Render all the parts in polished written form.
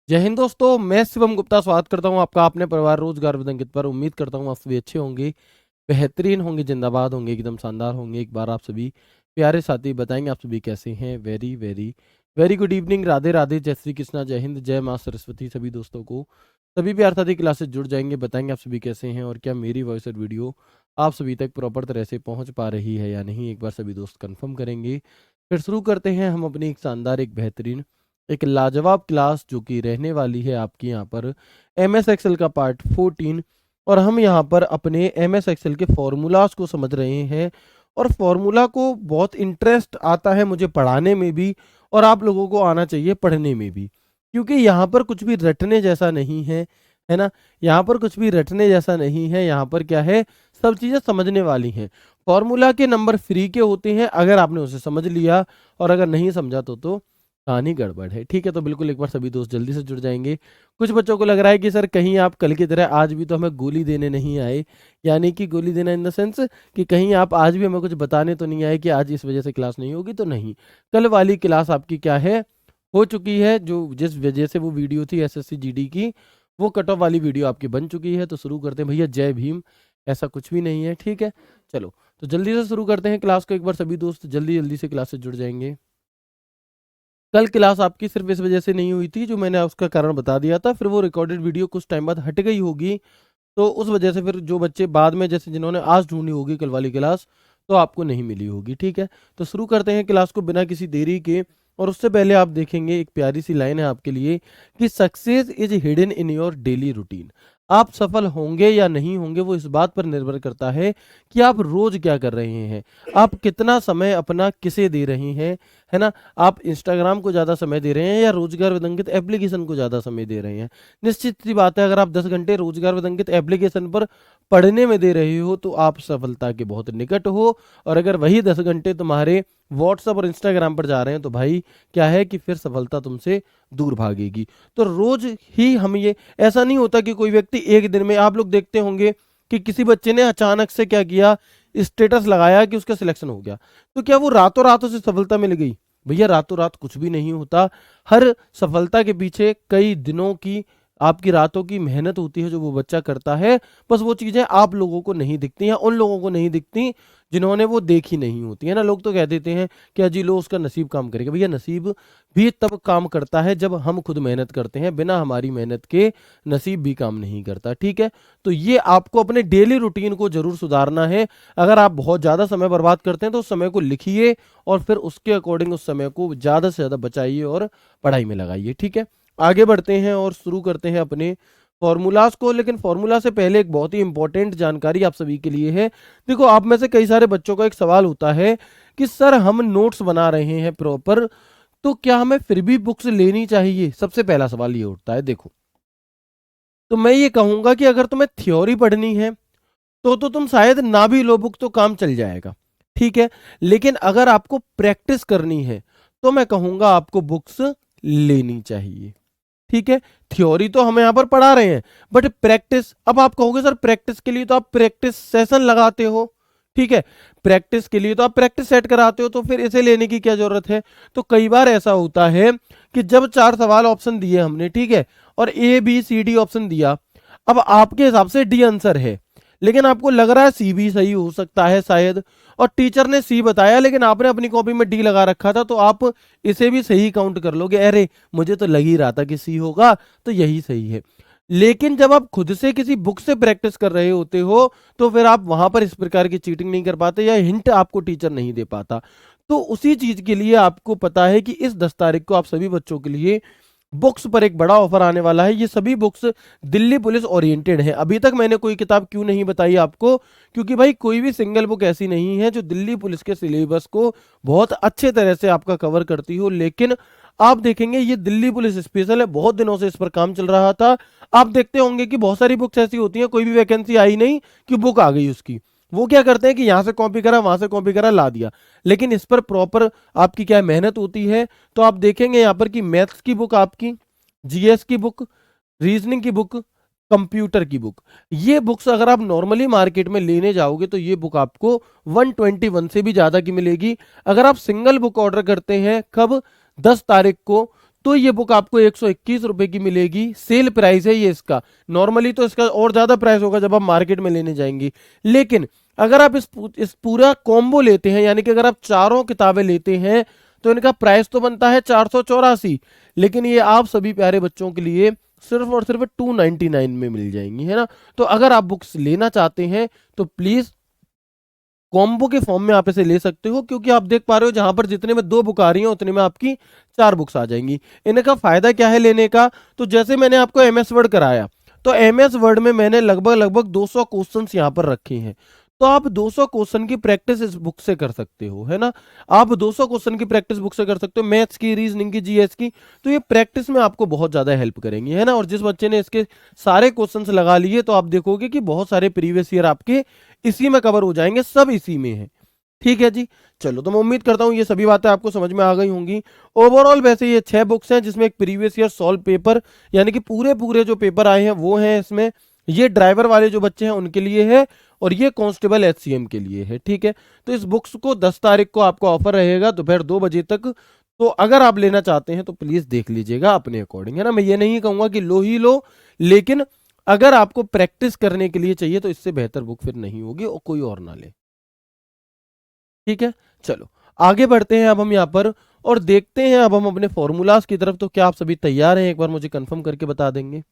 जय हिंद दोस्तों, मैं शिवम गुप्ता स्वागत करता हूं आपका अपने परिवार रोजगार विद अंकित पर। उम्मीद करता हूं आप सभी अच्छे होंगे, बेहतरीन होंगे, जिंदाबाद होंगे, एकदम शानदार होंगे। एक बार आप सभी प्यारे साथी बताएंगे आप सभी कैसे हैं। Very very very good evening, Radhe Radhe, जय श्री कृष्णा, जय हिंद, जय माँ सरस्वती। सभी दोस्तों को सभी प्यार साथी क्लासेस जुड़ जाएंगे, बताएंगे आप सभी कैसे हैं और क्या मेरी वॉइस और वीडियो आप सभी तक प्रॉपर तरह से पहुंच पा रही है या नहीं। एक बार सभी दोस्त कंफर्म करेंगे। फिर शुरू करते हैं हम अपनी एक शानदार, एक बेहतरीन, एक लाजवाब क्लास जो कि रहने वाली है आपकी यहाँ पर MS एक्सेल का पार्ट 14। और हम यहाँ पर अपने MS एक्सेल के फॉर्मूलाज को समझ रहे हैं। और फॉर्मूला को बहुत इंटरेस्ट आता है मुझे पढ़ाने में भी, और आप लोगों को आना चाहिए पढ़ने में भी, क्योंकि यहाँ पर कुछ भी रटने जैसा नहीं है ना। यहाँ पर कुछ भी रटने जैसा नहीं है, यहाँ पर क्या है, सब चीज़ें समझने वाली हैं। फॉर्मूला के नंबर फ्री के होते हैं अगर आपने उसे समझ लिया, और अगर नहीं समझा तो कहानी गड़बड़ है। ठीक है, तो बिल्कुल एक बार सभी दोस्त जल्दी से जुड़ जाएंगे। कुछ बच्चों को लग रहा है कि सर कहीं आप कल की तरह आज भी तो हमें गोली देने नहीं आए, यानी कि गोली देना इन द सेंस कि कहीं आप आज भी हमें कुछ बताने तो नहीं आए कि आज इस वजह से क्लास नहीं होगी। तो नहीं, कल वाली क्लास आपकी क्या है, हो चुकी है। जो जिस वजह से वो वीडियो थी SSC GD की, वो कट ऑफ वाली वीडियो आपकी बन चुकी है। तो शुरू करते हैं भैया, जय भीम। ऐसा कुछ भी नहीं है, ठीक है। चलो तो जल्दी से शुरू करते हैं क्लास को। एक बार सभी दोस्त जल्दी जल्दी से क्लास से जुड़ जाएंगे। कल क्लास आपकी सिर्फ इस वजह से नहीं हुई थी, जो मैंने उसका कारण बता दिया था, फिर वो रिकॉर्डेड वीडियो कुछ टाइम बाद हट गई होगी। तो उस वजह से फिर जो बच्चे बाद में, जैसे जिन्होंने आज ढूंढी होगी कल वाली क्लास, तो आपको नहीं मिली होगी। ठीक है, तो शुरू करते हैं क्लास को बिना किसी देरी के। और उससे पहले आप देखेंगे एक प्यारी सी लाइन है आपके लिए कि success is hidden in your daily routine. आप सफल होंगे या नहीं होंगे वो इस बात पर निर्भर करता है कि आप रोज क्या कर रहे हैं, आप कितना समय अपना किसे दे रहे हैं, है ना। आप इंस्टाग्राम को ज़्यादा समय दे रहे हैं या रोजगार विदंकित एप्लीकेशन को ज़्यादा समय दे रहे हैं। निश्चित सी बात है, अगर आप 10 घंटे रोजगार विदंकित एप्लीकेशन पर पढ़ने में दे रहे हो तो आप सफलता के बहुत निकट हो। और अगर वही 10 घंटे तुम्हारे व्हाट्सएप और इंस्टाग्राम पर जा रहे हैं तो भाई क्या है कि फिर सफलता तुमसे दूर भागेगी। तो रोज ही हम ये, ऐसा नहीं होता कि कोई व्यक्ति एक दिन में, आप लोग देखते होंगे कि किसी बच्चे ने अचानक से क्या किया, स्टेटस लगाया कि उसका सिलेक्शन हो गया, तो क्या वो रातों रात उसे सफलता मिल गई? भैया रातों रात कुछ भी नहीं होता। हर सफलता के पीछे कई दिनों की, आपकी रातों की मेहनत होती है जो वो बच्चा करता है। बस वो चीजें आप लोगों को नहीं दिखती हैं, उन लोगों को नहीं दिखती जिन्होंने वो देखी नहीं होती है ना। लोग तो कह देते हैं कि अजी लो उसका नसीब काम करेगा। भैया नसीब भी तब काम करता है जब हम खुद मेहनत करते हैं, बिना हमारी मेहनत के नसीब भी काम नहीं करता। ठीक है, तो ये आपको अपने डेली रूटीन को जरूर सुधारना है। अगर आप बहुत ज्यादा समय बर्बाद करते हैं तो उस समय को लिखिए और फिर उसके अकॉर्डिंग उस समय को ज्यादा से ज्यादा बचाइए और पढ़ाई में लगाइए। ठीक है, आगे बढ़ते हैं और शुरू करते हैं अपने फॉर्मूलाज को। लेकिन फॉर्मूला से पहले एक बहुत ही इंपॉर्टेंट जानकारी आप सभी के लिए है। देखो, आप में से कई सारे बच्चों का एक सवाल होता है कि सर हम नोट्स बना रहे हैं प्रॉपर, तो क्या हमें फिर भी बुक्स लेनी चाहिए? सबसे पहला सवाल ये उठता है। देखो, तो मैं ये कहूंगा कि अगर तुम्हें थ्योरी पढ़नी है तो तुम शायद ना भी लो बुक, तो काम चल जाएगा। ठीक है, लेकिन अगर आपको प्रैक्टिस करनी है तो मैं कहूंगा आपको बुक्स लेनी चाहिए। ठीक है, थ्योरी तो हम यहां पर पढ़ा रहे हैं, बट प्रैक्टिस, अब आप कहोगे सर प्रैक्टिस के लिए तो आप प्रैक्टिस सेशन लगाते हो। ठीक है, प्रैक्टिस के लिए तो आप प्रैक्टिस सेट कराते हो, तो फिर इसे लेने की क्या जरूरत है? तो कई बार ऐसा होता है कि जब 4 सवाल ऑप्शन दिए हमने, ठीक है, और ABCD ऑप्शन दिया, अब आपके हिसाब से डी आंसर है, लेकिन आपको लग रहा है सी भी सही हो सकता है शायद, और टीचर ने सी बताया लेकिन आपने अपनी कॉपी में डी लगा रखा था, तो आप इसे भी सही काउंट कर लोगे, अरे मुझे तो लग ही रहा था कि सी होगा तो यही सही है। लेकिन जब आप खुद से किसी बुक से प्रैक्टिस कर रहे होते हो तो फिर आप वहां पर इस प्रकार की चीटिंग नहीं कर पाते, या हिंट आपको टीचर नहीं दे पाता। तो उसी चीज के लिए आपको पता है कि इस 10 तारीख को आप सभी बच्चों के लिए बुक्स पर एक बड़ा ऑफर आने वाला है। ये सभी बुक्स दिल्ली पुलिस ओरिएंटेड है। अभी तक मैंने कोई किताब क्यों नहीं बताई आपको, क्योंकि भाई कोई भी सिंगल बुक ऐसी नहीं है जो दिल्ली पुलिस के सिलेबस को बहुत अच्छे तरह से आपका कवर करती हो। लेकिन आप देखेंगे ये दिल्ली पुलिस स्पेशल है, बहुत दिनों से इस पर काम चल रहा था। आप देखते होंगे कि बहुत सारी बुक्स ऐसी होती हैं, कोई भी वैकेंसी आई नहीं कि बुक आ गई उसकी, वो क्या करते हैं कि यहां से कॉपी करा, वहां से कॉपी करा, ला दिया। लेकिन इस पर प्रॉपर आपकी क्या मेहनत होती है। तो आप देखेंगे यहाँ पर कि मैथ्स की बुक आपकी, GS की बुक, रीजनिंग की बुक, कंप्यूटर की बुक, ये बुक्स अगर आप नॉर्मली मार्केट में लेने जाओगे तो ये बुक आपको 121 से भी ज्यादा की मिलेगी। अगर आप सिंगल बुक ऑर्डर करते हैं कब, 10 तारीख को, तो ये बुक आपको 121 रुपए की मिलेगी। सेल प्राइस है ये इसका। नॉर्मली तो इसका और ज्यादा प्राइस होगा जब आप मार्केट में लेने जाएंगी, लेकिन अगर आप इस पूरा कॉम्बो लेते हैं, यानी कि अगर आप चारों किताबें लेते हैं, तो इनका प्राइस तो बनता है 484, लेकिन ये आप सभी प्यारे बच्चों के लिए सिर्फ और सिर्फ 299 में मिल जाएंगी, है ना। तो अगर आप बुक्स लेना चाहते हैं तो प्लीज कॉम्बो के फॉर्म में आप इसे ले सकते हो, क्योंकि आप देख पा रहे हो जहां पर जितने में 2 बुक आ रही हैं उतने में आपकी 4 बुक्स आ जाएंगी। इनका फायदा क्या है लेने का, तो जैसे मैंने आपको एमएस वर्ड कराया, तो एमएस वर्ड में मैंने लगभग लगभग 200 क्वेश्चंस यहाँ पर रखे हैं। तो आप 200 क्वेश्चन की प्रैक्टिस इस बुक से कर सकते हो, है ना। आप 200 क्वेश्चन की प्रैक्टिस बुक से कर सकते हो, मैथ्स की, रीजनिंग की, जीएस की। तो ये प्रैक्टिस में आपको बहुत ज्यादा हेल्प करेंगी, है ना। और जिस बच्चे ने इसके सारे क्वेश्चंस लगा लिए, तो आप देखोगे कि बहुत सारे प्रीवियस ईयर आपके इसी में कवर हो जाएंगे, सब इसी में है। ठीक है जी। चलो, तो मैं उम्मीद करता हूं ये सभी बातें आपको समझ में आ गई होंगी। ओवरऑल वैसे ये 6 बुक्स हैं, जिसमें एक प्रीवियस ईयर सॉल्व पेपर, यानी कि पूरे पूरे जो पेपर आए हैं वो हैं इसमें। ये ड्राइवर वाले जो बच्चे हैं उनके लिए है, और ये कांस्टेबल एचसीएम के लिए है। ठीक है। तो इस बुक्स को 10 तारीख को आपको ऑफर रहेगा दोपहर 2 बजे तक। तो अगर आप लेना चाहते हैं तो प्लीज देख लीजिएगा अपने अकॉर्डिंग, है ना। मैं ये नहीं कहूंगा कि लो ही लो, लेकिन अगर आपको प्रैक्टिस करने के लिए चाहिए तो इससे बेहतर बुक फिर नहीं होगी, और कोई और ना ले। ठीक है। चलो, आगे बढ़ते हैं अब हम यहाँ पर, और देखते हैं अब हम अपने फॉर्मूलाज की तरफ। तो क्या आप सभी तैयार हैं, एक बार मुझे कंफर्म करके बता देंगे।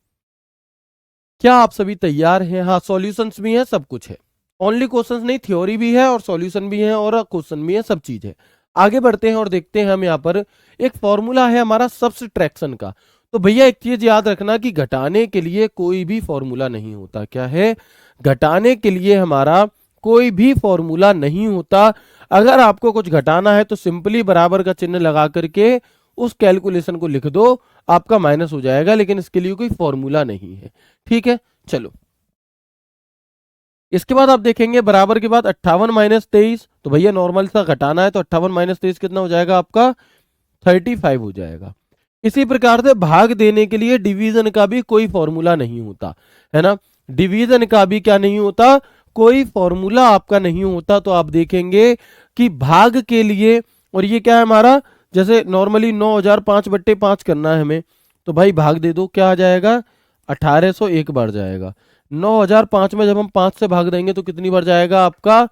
क्या आप सभी तैयार हैं? हाँ, सॉल्यूशंस भी हैं, सब कुछ है। ओनली क्वेश्चंस नहीं, थ्योरी भी है और सॉल्यूशन भी है और क्वेश्चन भी है, सब चीज है। आगे बढ़ते हैं और देखते हैं हम यहाँ पर। एक फॉर्मूला है हमारा सब्सट्रैक्शन का। तो भैया एक चीज याद रखना कि घटाने के लिए कोई भी फॉर्मूला नहीं होता। क्या है? घटाने के लिए हमारा कोई भी फॉर्मूला नहीं होता। अगर आपको कुछ घटाना है तो सिंपली बराबर का चिन्ह लगा करके उस कैलकुलेशन को लिख दो, आपका माइनस हो जाएगा, लेकिन इसके लिए कोई फॉर्मूला नहीं है। ठीक है। चलो, इसके बाद आप देखेंगे बराबर के बाद 58 - 23। तो भैया नॉर्मल सा घटाना है, तो 58 - 23 कितना हो जाएगा आपका? 35 हो जाएगा। इसी प्रकार से भाग देने के लिए डिवीजन का भी कोई फॉर्मूला नहीं होता, है ना। डिवीजन का भी क्या नहीं होता? कोई फॉर्मूला आपका नहीं होता। तो आप देखेंगे कि भाग के लिए, और ये क्या है हमारा, जैसे नॉर्मली 9005/5 करना है हमें, तो भाई भाग दे दो, क्या आ जाएगा? 1801 बार जाएगा। 9005 में जब हम 5 से भाग देंगे तो कितनी बार जाएगा आपका?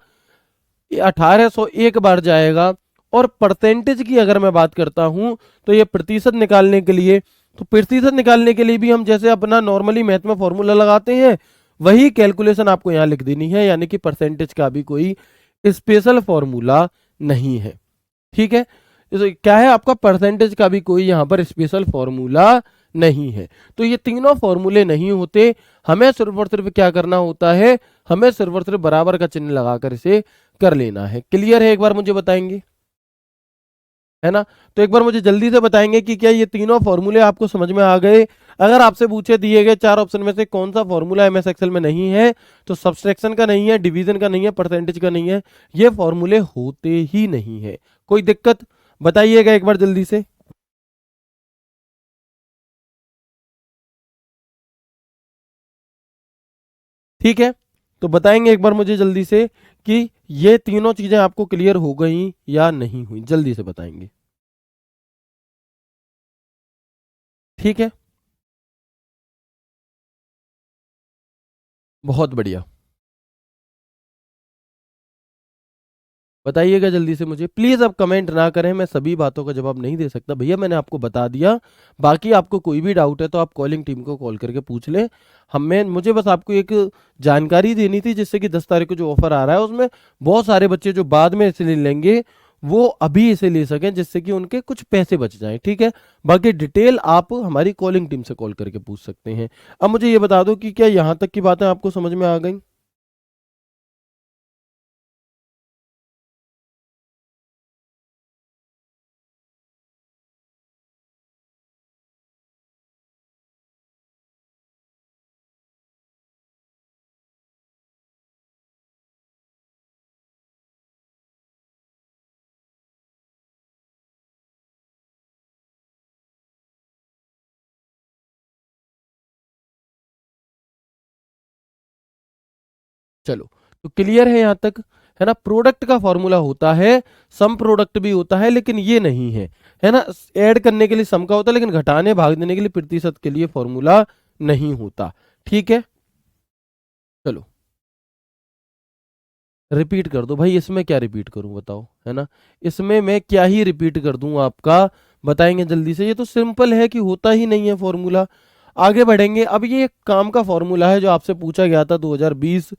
1801 बार जाएगा। और परसेंटेज की अगर मैं बात करता हूं, तो ये प्रतिशत निकालने के लिए, तो प्रतिशत निकालने के लिए भी हम जैसे अपना नॉर्मली मैथ में फॉर्मूला लगाते हैं, वही कैलकुलेशन आपको यहां लिख देनी है, यानी कि परसेंटेज का भी कोई स्पेशल फॉर्मूला नहीं है। ठीक है। तो क्या है आपका? परसेंटेज का भी कोई यहां पर स्पेशल फॉर्मूला नहीं है। तो ये तीनों फॉर्मूले नहीं होते। हमें सिर्फ और सिर्फ क्या करना होता है? हमें सिर्फ और सिर्फ बराबर का चिन्ह लगाकर इसे कर लेना है। क्लियर है? एक बार मुझे बताएंगे, है ना। तो एक बार मुझे जल्दी से बताएंगे कि क्या ये तीनों फॉर्मूले आपको समझ में आ गए। अगर आपसे पूछे दिए गए 4 ऑप्शन में से कौन सा फॉर्मूला एमएस एक्सेल में नहीं है, तो सब्सट्रैक्शन का नहीं है, डिवीजन का नहीं है, परसेंटेज का नहीं है। ये फॉर्मूले होते ही नहीं है। कोई दिक्कत? बताइएगा एक बार जल्दी से। ठीक है। तो बताएंगे एक बार मुझे जल्दी से कि ये तीनों चीजें आपको क्लियर हो गई या नहीं हुई, जल्दी से बताएंगे। ठीक है। बहुत बढ़िया। बताइएगा जल्दी से मुझे प्लीज। अब कमेंट ना करें, मैं सभी बातों का जवाब नहीं दे सकता भैया, मैंने आपको बता दिया। बाकी आपको कोई भी डाउट है तो आप कॉलिंग टीम को कॉल करके पूछ लें। हमें मुझे बस आपको एक जानकारी देनी थी, जिससे कि 10 तारीख को जो ऑफर आ रहा है उसमें बहुत सारे बच्चे जो बाद में इसे ले लेंगे, वो अभी इसे ले सकें, जिससे कि उनके कुछ पैसे बच जाएं। ठीक है। बाकी डिटेल आप हमारी कॉलिंग टीम से कॉल करके पूछ सकते हैं। अब मुझे ये बता दो कि क्या यहाँ तक की बातें आपको समझ में आ गई? चलो, तो क्लियर है यहाँ तक, है ना। प्रोडक्ट का फॉर्मूला होता है, सम प्रोडक्ट भी होता है, लेकिन ये नहीं है ना। ऐड करने के लिए सम का होता है, लेकिन घटाने भाग देने के लिए प्रतिशत के लिए फॉर्मूला नहीं होता। ठीक है, चलो रिपीट कर दो भाई। इसमें क्या रिपीट करूं बताओ, है ना। इसमें मैं क्या ही रिपीट कर दूं आपका, बताएंगे जल्दी से। ये तो सिंपल है कि होता ही नहीं है फॉर्मूला। आगे बढ़ेंगे। अब ये एक काम का फॉर्मूला है जो आपसे पूछा गया था 2020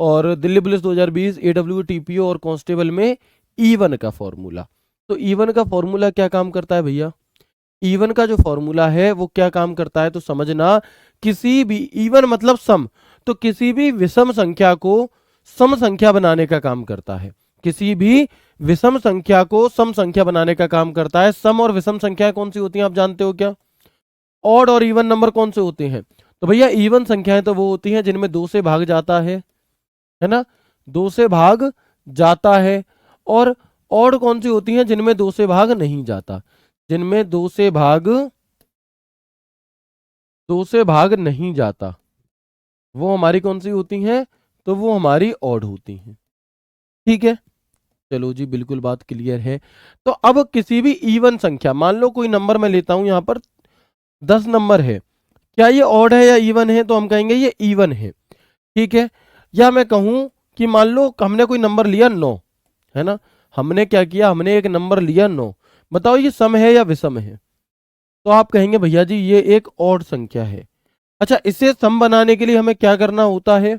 और दिल्ली पुलिस 2020 AWTPO और कांस्टेबल में। E1 का फॉर्मूला। तो E1 का फॉर्मूला क्या काम करता है भैया? E1 का जो फॉर्मूला है वो क्या काम करता है तो समझना। किसी भी E1 मतलब सम, तो किसी भी विषम संख्या को सम संख्या बनाने का काम करता है। किसी भी विषम संख्या को सम संख्या बनाने का काम करता है। सम और विषम संख्या कौन सी होती हैं आप जानते हो क्या? ऑड और इवन नंबर कौन से होते हैं? तो भैया इवन संख्याएं तो वो होती हैं जिनमें 2 से भाग जाता है ना, 2 से भाग जाता है। और ऑड कौन सी होती हैं? जिनमें 2 से भाग नहीं जाता। जिनमें 2 से भाग नहीं जाता, वो हमारी कौन सी होती हैं? तो वो हमारी ऑड होती हैं। ठीक है, चलो जी, बिल्कुल बात क्लियर है। तो अब किसी भी इवन संख्या, मान लो कोई नंबर मैं लेता हूं यहां पर 10 नंबर है, क्या ये ऑड है या इवन है? तो हम कहेंगे ये इवन है। ठीक है, या मैं कहूं कि मान लो हमने कोई नंबर लिया 9, है ना। हमने क्या किया, हमने एक नंबर लिया 9। बताओ ये सम है या विषम है? तो आप कहेंगे भैया जी ये एक ऑड संख्या है। अच्छा, इसे सम बनाने के लिए हमें क्या करना होता है?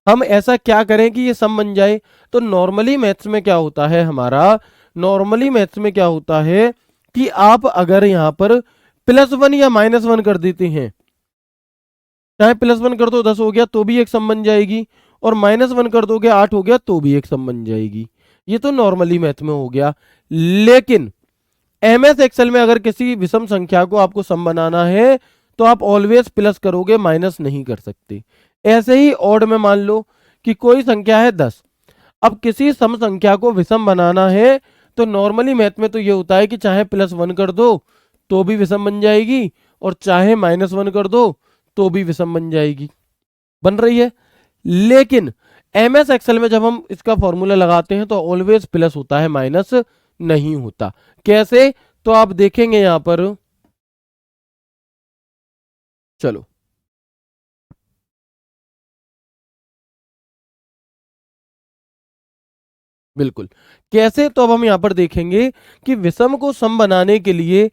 हम ऐसा क्या करें कि ये सम बन जाए? तो नॉर्मली मैथ्स में क्या होता है हमारा, नॉर्मली मैथ्स में क्या होता है कि आप अगर यहां पर +1 या -1 कर देते हैं, चाहे +1 कर दो 10 हो गया तो भी एक सम बन जाएगी, और -1 कर दोगे 8 हो गया तो भी एक सम बन जाएगी। ये तो नॉर्मली मैथ में हो गया। लेकिन MS एक्सेल में अगर किसी विषम संख्या को आपको सम बनाना है तो आप ऑलवेज प्लस करोगे, माइनस नहीं कर सकते। ऐसे ही ऑड में मान लो कि कोई संख्या है 10, अब किसी सम संख्या को विषम बनाना है तो नॉर्मली मैथ में तो ये होता है कि चाहे +1 कर दो तो भी विषम बन जाएगी, और चाहे -1 कर दो तो भी विषम बन जाएगी, बन रही है। लेकिन MS एक्सेल में जब हम इसका फॉर्मूला लगाते हैं तो ऑलवेज प्लस होता है, माइनस नहीं होता। कैसे? तो आप देखेंगे यहां पर, चलो बिल्कुल कैसे, तो अब हम यहां पर देखेंगे कि विषम को सम बनाने के लिए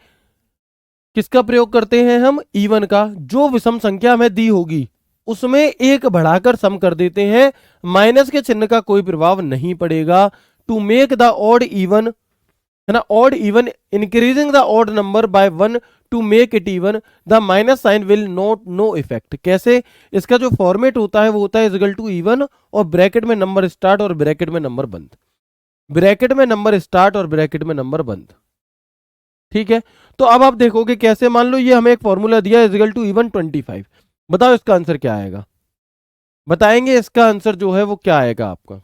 किसका प्रयोग करते हैं हम? इवन का। जो विषम संख्या हमें दी होगी उसमें एक बढ़ाकर सम कर देते हैं, माइनस के चिन्ह का कोई प्रभाव नहीं पड़ेगा। To make the odd even, है ना, odd even increasing the odd number by 1 to make it even, the minus sign will not no effect. कैसे? इसका जो फॉर्मेट होता है वो होता है इक्वल टू इवन और ब्रैकेट में नंबर स्टार्ट और ब्रैकेट में नंबर बंद, ब्रैकेट में नंबर स्टार्ट और ब्रैकेट में नंबर बंद। ठीक है, तो अब आप देखोगे कैसे। मान लो ये हमें एक फॉर्मूला दिया इक्वल टू इवन 25, बताओ इसका आंसर क्या आएगा? बताएंगे इसका आंसर जो है वो क्या आएगा आपका,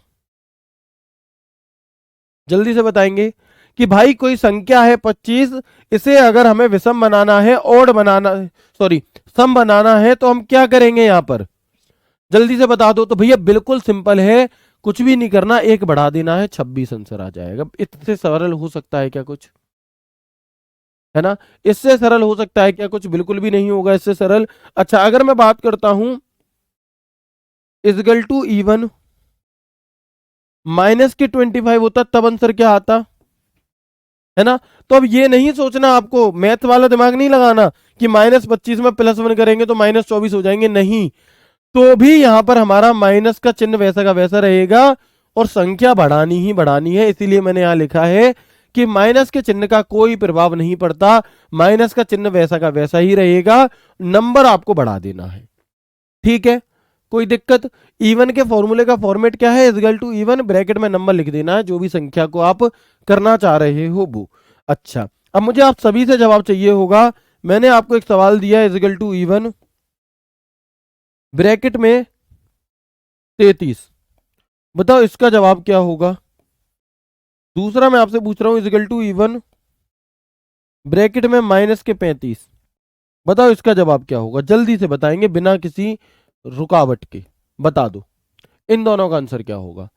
जल्दी से बताएंगे। कि भाई कोई संख्या है 25, इसे अगर हमें विषम बनाना है, ऑड बनाना, सॉरी सम बनाना है, तो हम क्या करेंगे यहां पर? जल्दी से बता दो। तो भैया बिल्कुल सिंपल है, कुछ भी नहीं करना, एक बढ़ा देना है, 26 आंसर आ जाएगा। इससे सरल हो सकता है क्या कुछ? है ना, इससे सरल हो सकता है क्या कुछ? बिल्कुल भी नहीं होगा इससे सरल। अच्छा, अगर मैं बात करता हूं इक्वल टू इवन माइनस के 25 होता, तब आंसर क्या आता? है ना। तो अब ये नहीं सोचना, आपको मैथ वाला दिमाग नहीं लगाना कि -25 में +1 करेंगे तो -24 हो जाएंगे, नहीं। तो भी यहां पर हमारा माइनस का चिन्ह वैसा का वैसा रहेगा और संख्या बढ़ानी ही बढ़ानी है। इसीलिए मैंने यहां लिखा है कि माइनस के चिन्ह का कोई प्रभाव नहीं पड़ता, माइनस का चिन्ह वैसा का वैसा ही रहेगा, नंबर आपको बढ़ा देना है। ठीक है, कोई दिक्कत? इवन के फॉर्मूले का फॉर्मेट क्या है? इक्वल टू इवन, ब्रैकेट में नंबर लिख देना है जो भी संख्या को आप करना चाह रहे हो वो। अच्छा, अब मुझे आप सभी से जवाब चाहिए होगा। मैंने आपको एक सवाल दिया है इक्वल टू इवन ब्रैकेट में 33, बताओ इसका जवाब क्या होगा? दूसरा मैं आपसे पूछ रहा हूं इक्वल टू इवन ब्रैकेट में -35, बताओ इसका जवाब क्या होगा? जल्दी से बताएंगे बिना किसी रुकावट के, बता दो इन दोनों का आंसर क्या होगा।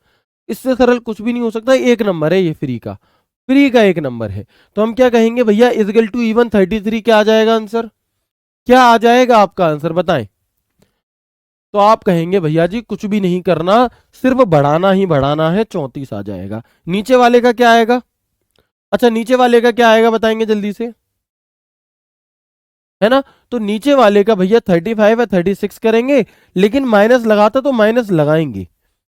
इससे सरल कुछ भी नहीं हो सकता, एक नंबर है ये फ्री का, फ्री का एक नंबर है। तो हम क्या कहेंगे भैया, इजगल टू इवन 33 क्या आ जाएगा आंसर, क्या आ जाएगा आपका आंसर बताएं। तो आप कहेंगे भैया जी कुछ भी नहीं करना, सिर्फ बढ़ाना ही बढ़ाना है, 34 आ जाएगा। नीचे वाले का क्या आएगा, अच्छा नीचे वाले का क्या आएगा बताएंगे जल्दी से, है ना। तो नीचे वाले का भैया 35 है, 36 करेंगे, लेकिन माइनस लगा था तो माइनस लगाएंगे,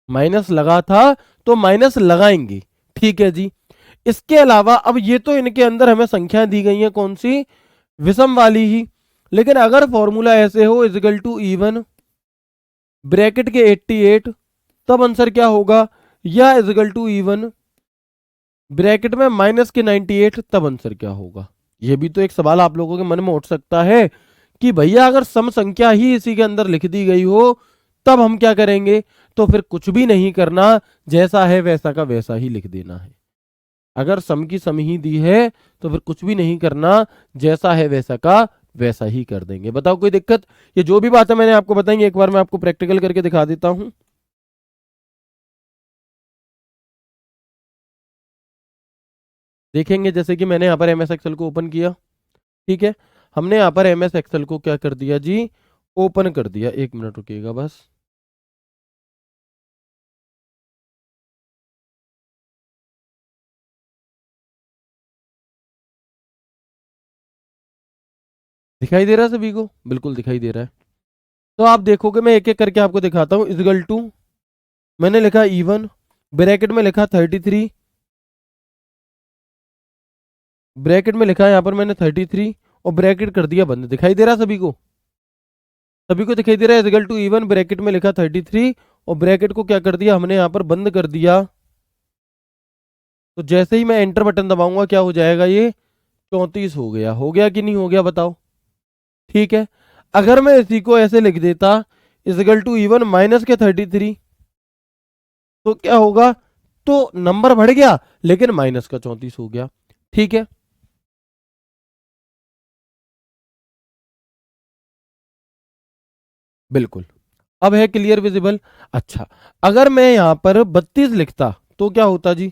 माइनस लगा था तो माइनस लगाएंगे, ठीक है जी। इसके अलावा अब ये तो इनके अंदर हमें संख्या दी गई है कौन सी, विषम वाली ही। लेकिन अगर फॉर्मूला ऐसे हो इजिकल टू इवन ब्रैकेट के 88, तब आंसर क्या होगा, या इजिकल टू इवन ब्रैकेट में माइनस के 98, तब आंसर क्या होगा। ये भी तो एक सवाल आप लोगों के मन में उठ सकता है कि भैया अगर सम संख्या ही इसी के अंदर लिख दी गई हो तब हम क्या करेंगे। तो फिर कुछ भी नहीं करना, जैसा है वैसा का वैसा ही लिख देना है। अगर सम की सम ही दी है तो फिर कुछ भी नहीं करना, जैसा है वैसा का वैसा ही कर देंगे। बताओ कोई दिक्कत, ये जो भी बात है मैंने आपको बताई, एक बार मैं आपको प्रैक्टिकल करके दिखा देता हूं। देखेंगे जैसे कि मैंने यहाँ पर एमएस एक्सेल को ओपन किया, ठीक है। हमने यहाँ पर एमएस एक्सेल को क्या कर दिया जी, ओपन कर दिया। एक मिनट रुकिएगा बस। दिखाई दे रहा है सभी को, बिल्कुल दिखाई दे रहा है। तो आप देखोगे मैं एक एक करके आपको दिखाता हूँ। इजगल टू मैंने लिखा इवन, ब्रैकेट में लिखा 33, ब्रैकेट में लिखा है यहाँ पर मैंने 33 और ब्रैकेट कर दिया बंद। दिखाई दे रहा है सभी को, सभी को दिखाई दे रहा है। इजगल टू इवन ब्रैकेट में लिखा 33 और ब्रैकेट को क्या कर दिया हमने यहाँ पर बंद कर दिया। तो जैसे ही मैं एंटर बटन दबाऊंगा क्या हो जाएगा, ये 34 हो गया कि नहीं हो गया बताओ, ठीक है। अगर मैं इसी को ऐसे लिख देता इजगल टू इवन माइनस के 33, तो क्या होगा, तो नंबर बढ़ गया लेकिन माइनस का 34 हो गया, ठीक है। बिल्कुल, अब है क्लियर विजिबल। अच्छा, अगर मैं यहां पर 32 लिखता तो क्या होता जी,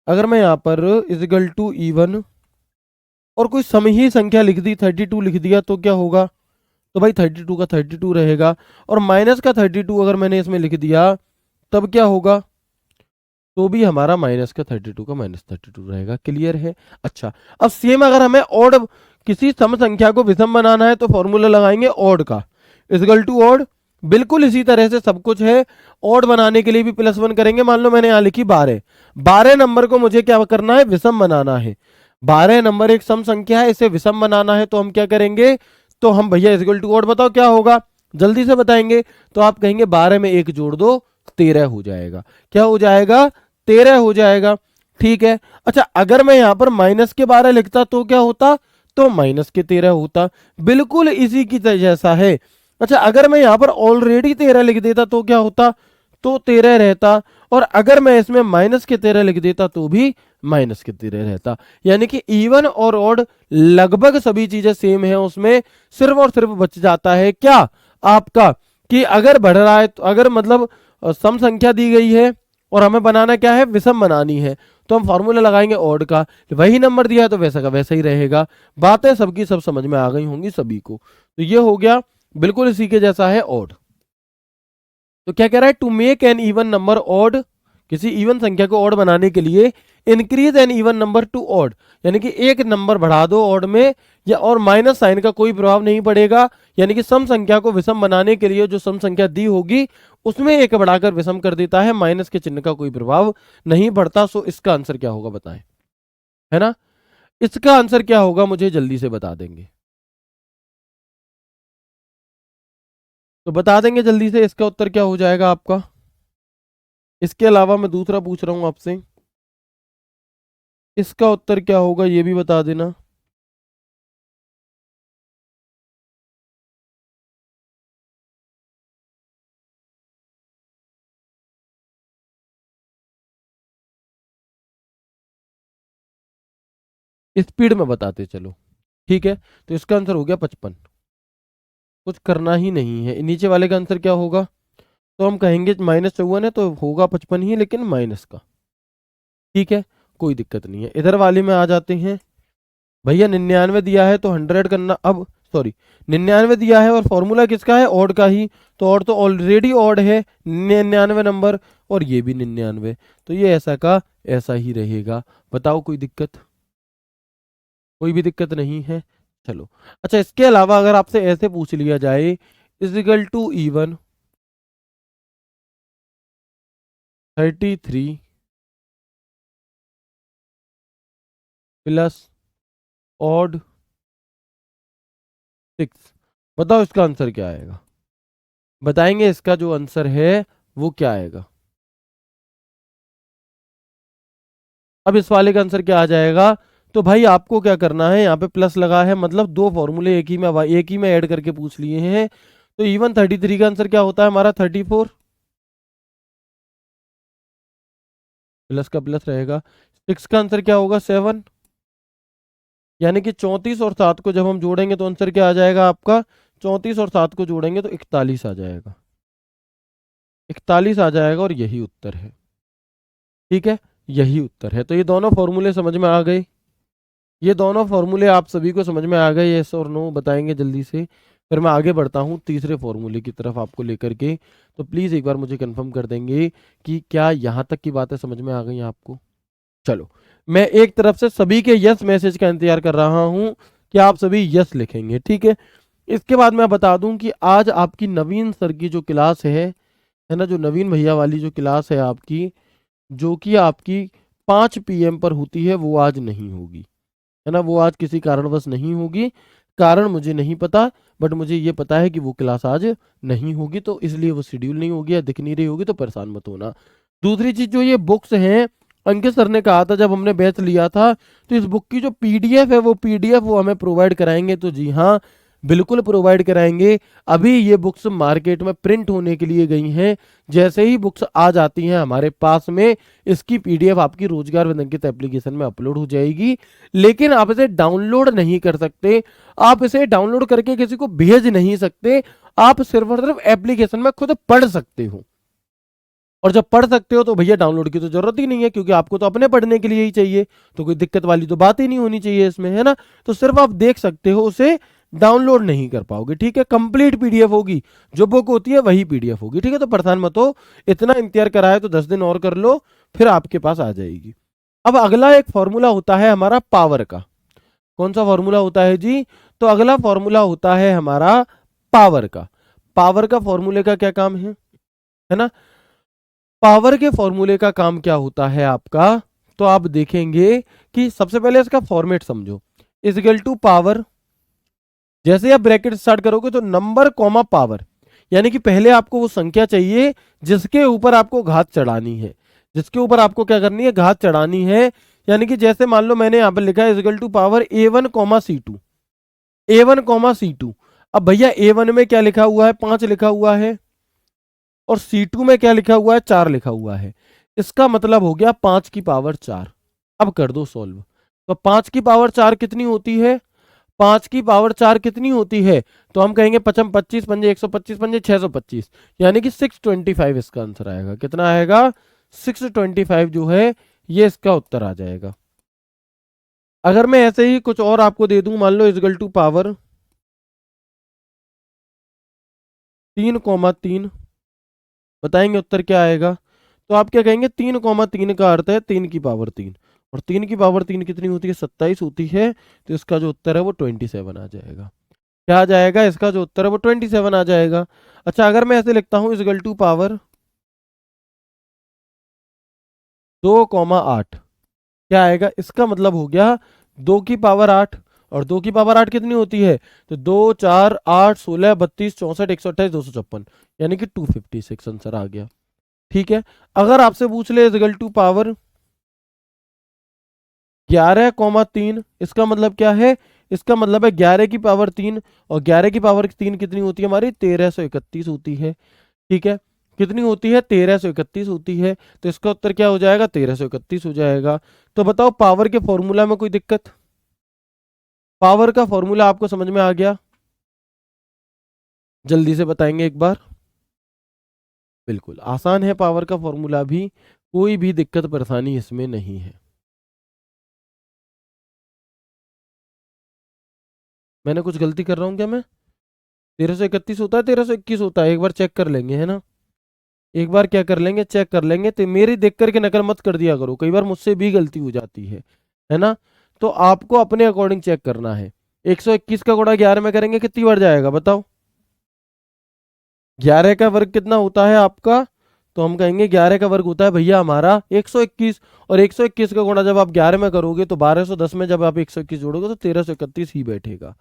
अगर मैं यहां पर इजगल टू इवन और कोई सम ही संख्या लिख दी 32 लिख दिया तो क्या होगा, तो भाई 32 का 32 रहेगा, और माइनस का 32 अगर मैंने इसमें लिख दिया तब क्या होगा, तो भी हमारा माइनस का 32 का माइनस 32 रहेगा। क्लियर है। अच्छा, अब सेम अगर हमें ऑड किसी सम संख्या को विषम बनाना है तो फॉर्मूला लगाएंगे ऑड का, इजगल टू ऑड। बिल्कुल इसी तरह से सब कुछ है। ऑड बनाने के लिए भी +1 करेंगे। मान लो मैंने यहां लिखी 12, 12 नंबर को मुझे क्या करना है, विषम बनाना है। 12 नंबर एक सम संख्या है, इसे विषम बनाना है तो हम क्या करेंगे, तो हम भैया इजगल टू ऑड बताओ क्या होगा, जल्दी से बताएंगे। तो आप कहेंगे 12 में 1 जोड़ दो 13 हो जाएगा। क्या हो जाएगा, 13 हो जाएगा, ठीक है। अच्छा, अगर मैं यहां पर माइनस के 12 लिखता तो क्या होता, तो माइनस के 13 होता। बिल्कुल इसी की जैसा है। अच्छा, अगर मैं यहां पर ऑलरेडी 13 लिख देता तो क्या होता, तो 13 रहता। और अगर मैं इसमें माइनस के 13 लिख देता तो भी माइनस के 13 रहता। यानी कि इवन और ऑड लगभग सभी चीजें सेम है उसमें, सिर्फ और सिर्फ बच जाता है क्या आपका, कि अगर बढ़ रहा है तो अगर मतलब सम संख्या दी गई है और हमें बनाना क्या है, विषम बनानी है, तो हम फॉर्मूला लगाएंगे ऑड का। वही नंबर दिया है तो वैसा का वैसा ही रहेगा। बातें सबकी सब समझ में आ गई होंगी सभी को। तो ये हो गया, बिल्कुल इसी के जैसा है ऑड। तो क्या कह रहा है, to make an even number odd, किसी इवन संख्या को ऑड बनाने के लिए increase an even number to odd, यानी कि एक नंबर बढ़ा दो ऑड में, या और माइनस साइन का कोई प्रभाव नहीं पड़ेगा। यानी कि सम संख्या को विषम बनाने के लिए जो सम संख्या दी होगी उसमें एक बढ़ाकर विषम कर देता है, माइनस के चिन्ह का कोई प्रभाव नहीं पड़ता। सो इसका आंसर क्या होगा बताएं, है ना। इसका आंसर क्या होगा मुझे जल्दी से बता देंगे, तो बता देंगे जल्दी से इसका उत्तर क्या हो जाएगा आपका। इसके अलावा मैं दूसरा पूछ रहा हूं आपसे, इसका उत्तर क्या होगा ये भी बता देना। स्पीड में बताते चलो, ठीक है। तो इसका आंसर हो गया 55, कुछ करना ही नहीं है। नीचे वाले का आंसर क्या होगा, तो हम कहेंगे -54 है तो होगा 55 ही, लेकिन माइनस का। ठीक है, कोई दिक्कत नहीं है। इधर वाले में आ जाते हैं। भैया 99 दिया है तो 100 करना, अब सॉरी 99 दिया है और फॉर्मूला किसका है, ऑड का ही। तो ऑड तो ऑलरेडी ऑड है 99 नंबर, और ये भी 99, तो ये ऐसा का ऐसा ही रहेगा। बताओ कोई दिक्कत? कोई भी दिक्कत नहीं है। चलो, अच्छा इसके अलावा अगर आपसे ऐसे पूछ लिया जाए, equal to even 33 plus odd 6, बताओ इसका आंसर क्या आएगा? बताएंगे इसका जो आंसर है वो क्या आएगा? अब इस वाले का आंसर क्या आ जाएगा? तो भाई आपको क्या करना है, यहाँ पे प्लस लगा है मतलब दो फॉर्मूले एक ही में ऐड करके पूछ लिए हैं। तो इवन 33 का आंसर क्या होता है हमारा 34, प्लस का प्लस रहेगा। 6 का आंसर क्या होगा 7, यानी कि 34 और 7 को जब हम जोड़ेंगे तो आंसर क्या आ जाएगा आपका, 34 और 7 को जोड़ेंगे तो 41 आ जाएगा। 41 आ जाएगा और यही उत्तर है। ठीक है, यही उत्तर है। तो ये दोनों फॉर्मूले समझ में आ गए। ये दोनों फॉर्मूले आप सभी को समझ में आ गए, यस और नो बताएंगे जल्दी से। फिर मैं आगे बढ़ता हूँ तीसरे फॉर्मूले की तरफ आपको लेकर के। तो प्लीज़ एक बार मुझे कंफर्म कर देंगे कि क्या यहाँ तक की बातें समझ में आ गई आपको? चलो, मैं एक तरफ से सभी के यस मैसेज का इंतजार कर रहा हूँ कि आप सभी यस लिखेंगे। ठीक है, इसके बाद मैं बता दूं कि आज आपकी नवीन सर की जो क्लास है ना, जो नवीन भैया वाली जो क्लास है आपकी, जो कि आपकी 5 PM पर होती है, वो आज नहीं होगी। है ना, वो आज किसी कारणवश नहीं होगी। कारण मुझे नहीं पता, बट मुझे ये पता है कि वो क्लास आज नहीं होगी, तो इसलिए वो शेड्यूल नहीं होगी या दिख नहीं रही होगी, तो परेशान मत होना। दूसरी चीज, जो ये बुक्स हैं, अंकित सर ने कहा था जब हमने बैच लिया था, तो इस बुक की जो PDF है वो PDF वो हमें प्रोवाइड कराएंगे। तो जी हाँ, बिल्कुल प्रोवाइड कराएंगे। अभी ये बुक्स मार्केट में प्रिंट होने के लिए गई हैं। जैसे ही बुक्स आ जाती हैं हमारे पास में, इसकी PDF आपकी रोजगार विद अंकित एप्लीकेशन में अपलोड हो जाएगी। लेकिन आप इसे डाउनलोड नहीं कर सकते, आप इसे डाउनलोड करके किसी को भेज नहीं सकते। आप सिर्फ और सिर्फ एप्लीकेशन में खुद पढ़ सकते हो, और जब पढ़ सकते हो तो भैया डाउनलोड की तो जरूरत ही नहीं है, क्योंकि आपको तो अपने पढ़ने के लिए ही चाहिए। तो कोई दिक्कत वाली तो बात ही नहीं होनी चाहिए इसमें, है ना। तो सिर्फ आप देख सकते हो, उसे डाउनलोड नहीं कर पाओगे। ठीक है, कंप्लीट PDF होगी, जो बुक होती है वही PDF होगी। ठीक है, तो परेशान मत हो, इतना इंतजार करा है तो 10 दिन और कर लो, फिर आपके पास आ जाएगी। अब अगला एक फॉर्मूला होता है हमारा पावर का। कौन सा फॉर्मूला होता है जी? तो अगला फॉर्मूला होता है हमारा पावर का। पावर का फॉर्मूले का क्या काम है ना, पावर के फॉर्मूले का काम क्या होता है आपका? तो आप देखेंगे कि सबसे पहले इसका फॉर्मेट समझो। इजिकल टू पावर, जैसे आप ब्रैकेट स्टार्ट करोगे तो नंबर कॉमा पावर, यानी कि पहले आपको वो संख्या चाहिए जिसके ऊपर आपको घात चढ़ानी है। जिसके ऊपर आपको क्या करनी है, घात चढ़ानी है। यानी कि जैसे मान लो मैंने यहां पर लिखा है equal to power A1 comma C2, A1 comma C2। अब भैया A1 में क्या लिखा हुआ है, 5 लिखा हुआ है, और C2 में क्या लिखा हुआ है, 4 लिखा हुआ है। इसका मतलब हो गया 5 की पावर 4। अब कर दो सॉल्व। तो 5 की पावर 4 कितनी होती है, 5 की पावर 4 कितनी होती है? तो हम कहेंगे 55 25 पंजे 125 पंजे 625, यानी कि 625 इसका आंसर आएगा। कितना आएगा? 625 जो है ये इसका उत्तर आ जाएगा। अगर मैं ऐसे ही कुछ और आपको दे दूं, मान लो इजगल टू पावर 3,3, बताएंगे उत्तर क्या आएगा? तो आप क्या कहेंगे, 3,3 का अर्थ है 3 की पावर 3, और 3 की पावर 3 कितनी होती है, 27 होती है। तो इसका जो उत्तर है वो 27 आ जाएगा। क्या आ जाएगा? इसका जो उत्तर है वो 27 आ जाएगा। अच्छा, अगर मैं ऐसे लिखता हूं इजगल टू पावर 2,8, क्या आएगा? इसका मतलब हो गया 2 की पावर 8, और 2 की पावर 8 कितनी होती है? तो 2 4 8 16 32 64 128 256, यानी कि 256 आंसर आ गया। ठीक है, अगर आपसे पूछ ले इजगल टू पावर 11,3, इसका मतलब क्या है? इसका मतलब है 11 की पावर 3, और 11 की पावर 3 कितनी होती है हमारी, 1331 होती है। ठीक है, कितनी होती है, 1331 होती है। तो इसका उत्तर क्या हो जाएगा, 1331 हो जाएगा। तो बताओ पावर के फॉर्मूला में कोई दिक्कत? पावर का फॉर्मूला आपको समझ में आ गया? जल्दी से बताएंगे एक बार। बिल्कुल आसान है पावर का फॉर्मूला भी, कोई भी दिक्कत परेशानी इसमें नहीं है। मैंने कुछ गलती कर रहा हूँ क्या मैं? 1331 होता है, 1321 होता है, एक बार चेक कर लेंगे, है ना? एक बार क्या कर लेंगे, चेक कर लेंगे। तो मेरी देख करके नकल मत कर दिया करो, कई बार मुझसे भी गलती हो जाती है ना? तो आपको अपने अकॉर्डिंग चेक करना है। 121 का गुणा 11 में करेंगे कितनी बार जाएगा बताओ? 11 का वर्ग कितना होता है आपका? तो हम कहेंगे 11 का वर्ग होता है भैया हमारा 121। और 121 का गुणा जब आप 11 में करोगे तो 1210 में जब आप 121 जोड़ोगे तो 1331 ही बैठेगा।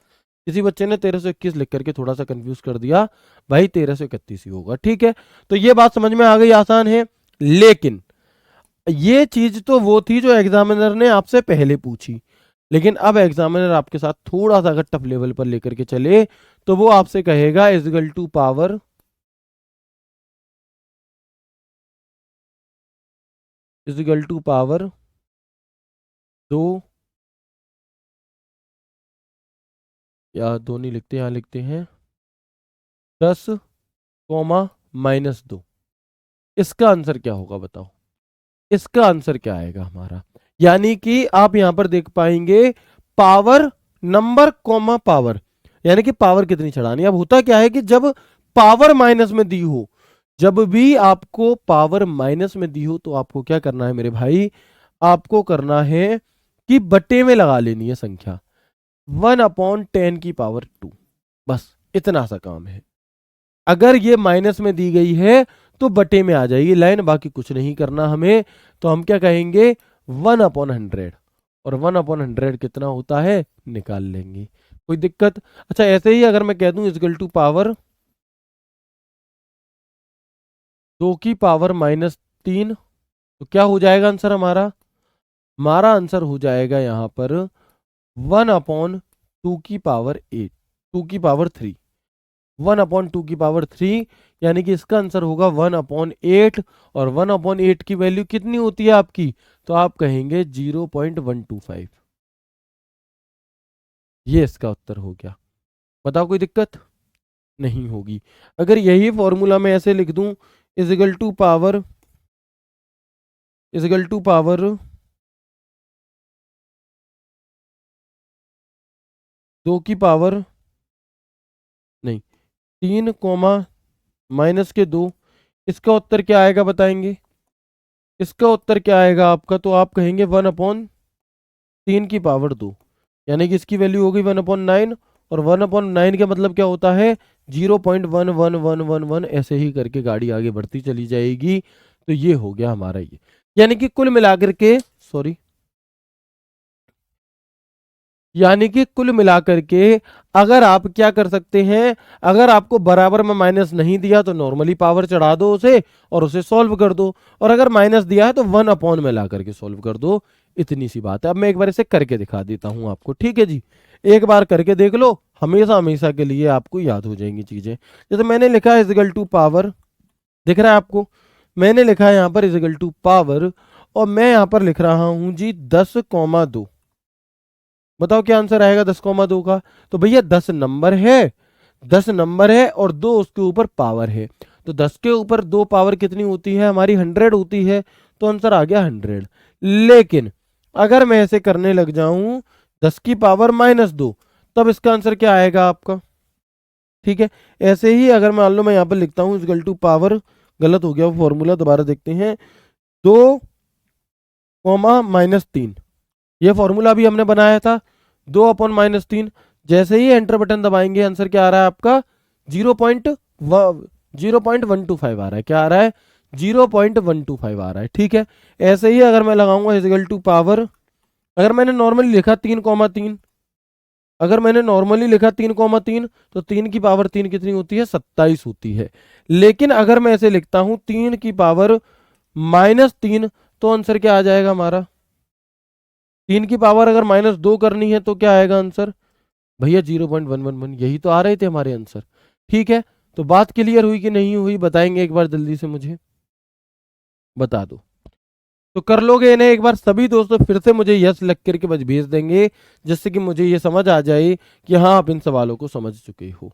किसी बच्चे ने 1321 लिख करके थोड़ा सा कंफ्यूज कर दिया, भाई 1331 ही होगा, ठीक है? तो ये बात समझ में आ गई, आसान है। लेकिन ये चीज तो वो थी जो एग्जामिनर ने आपसे पहले पूछी, लेकिन अब एग्जामिनर आपके साथ थोड़ा सा अगर टफ लेवल पर लेकर के चले तो वो आपसे कहेगा equal to power, equal to power 2, या दो नहीं लिखते, यहां लिखते हैं 10 कॉमा -2। इसका आंसर क्या होगा बताओ? इसका आंसर क्या आएगा हमारा? यानी कि आप यहां पर देख पाएंगे पावर, नंबर कॉमा पावर, यानी कि पावर कितनी चढ़ानी है। अब होता क्या है कि जब पावर माइनस में दी हो, जब भी आपको पावर माइनस में दी हो तो आपको क्या करना है मेरे भाई? आपको करना है कि बटे में लगा लेनी है संख्या, 1/10 की पावर 2, बस इतना सा काम है। अगर ये माइनस में दी गई है तो बटे में आ जाएगी लाइन, बाकी कुछ नहीं करना हमें। तो हम क्या कहेंगे? 1/100। और 1/100 कितना होता है निकाल लेंगे, कोई दिक्कत? अच्छा ऐसे ही अगर मैं कह दूं इजकल टू पावर 2 की पावर -3, तो क्या हो जाएगा आंसर हमारा? हमारा आंसर हो जाएगा यहां पर 1/2 की पावर 8, 2 की पावर 3, 1/2 की पावर 3, यानी कि इसका आंसर होगा 1/8। और 1/8 की वैल्यू कितनी होती है आपकी? तो आप कहेंगे 0.125। ये इसका उत्तर हो गया। बताओ कोई दिक्कत नहीं होगी। अगर यही फॉर्मूला मैं ऐसे लिख दूं, equal to power, equal to power 2 की पावर, नहीं, 3 - -2, इसका उत्तर क्या आएगा बताएंगे? इसका उत्तर क्या आएगा आपका? तो आप कहेंगे 1/3 की पावर 2, यानी कि इसकी वैल्यू होगी 1/9। और 1/9 का मतलब क्या होता है? 0.11111, ऐसे ही करके गाड़ी आगे बढ़ती चली जाएगी। तो ये हो गया हमारा ये, यानी कि कुल मिलाकर के, सॉरी, यानी कि कुल मिलाकर के अगर आप क्या कर सकते हैं, अगर आपको बराबर में माइनस नहीं दिया तो नॉर्मली पावर चढ़ा दो उसे और उसे सॉल्व कर दो, और अगर माइनस दिया है तो 1/, में ला करके सॉल्व कर दो। इतनी सी बात है। अब मैं एक बार इसे करके दिखा देता हूं आपको, ठीक है जी? एक बार करके देख लो, हमेशा हमेशा के लिए आपको याद हो जाएंगी चीजें। जैसे मैंने लिखा है इजिकल टू पावर, दिख रहा है आपको? मैंने लिखा है यहां पर इजिकल टू पावर, और मैं यहां पर लिख रहा हूं जी 10,2। बताओ क्या आंसर आएगा 10,2 का? तो भैया 10 नंबर है, 10 नंबर है और 2 उसके ऊपर पावर है। तो 10 के ऊपर 2 पावर कितनी होती है हमारी? 100 होती है। तो आंसर आ गया 100। लेकिन अगर मैं ऐसे करने लग जाऊं 10 की पावर -2, तब इसका आंसर क्या आएगा आपका? ठीक है। ऐसे ही अगर मान लो मैं यहां पर लिखता हूं इक्वल टू पावर, गलत हो गया वो फॉर्मूला, दोबारा देखते हैं, 2, -3, ये फॉर्मूला भी हमने बनाया था, 2/-3। जैसे ही एंटर बटन दबाएंगे आंसर क्या आ रहा है आपका? 0.125 आ रहा है। क्या आ रहा है? 0.125 आ रहा है, ठीक है? ऐसे ही अगर मैं लगाऊंगा इजिकल टू पावर, अगर मैंने नॉर्मली लिखा 3,3, अगर मैंने नॉर्मली लिखा 3,3, तो 3 की पावर 3 कितनी होती है? 27 होती है। लेकिन अगर मैं ऐसे लिखता हूं 3 की पावर -3, तो आंसर क्या आ जाएगा हमारा? 3 की पावर अगर -2 करनी है तो क्या आएगा आंसर? भैया 0.111, यही तो आ रहे थे हमारे आंसर। ठीक है। तो बात क्लियर हुई कि नहीं हुई बताएंगे एक बार जल्दी से मुझे, बता दो। तो कर लोगे इन्हें एक बार सभी दोस्तों? फिर से मुझे यस लिख करके बस भेज देंगे, जिससे कि मुझे ये समझ आ जाए कि हाँ आप इन सवालों को समझ चुके हो।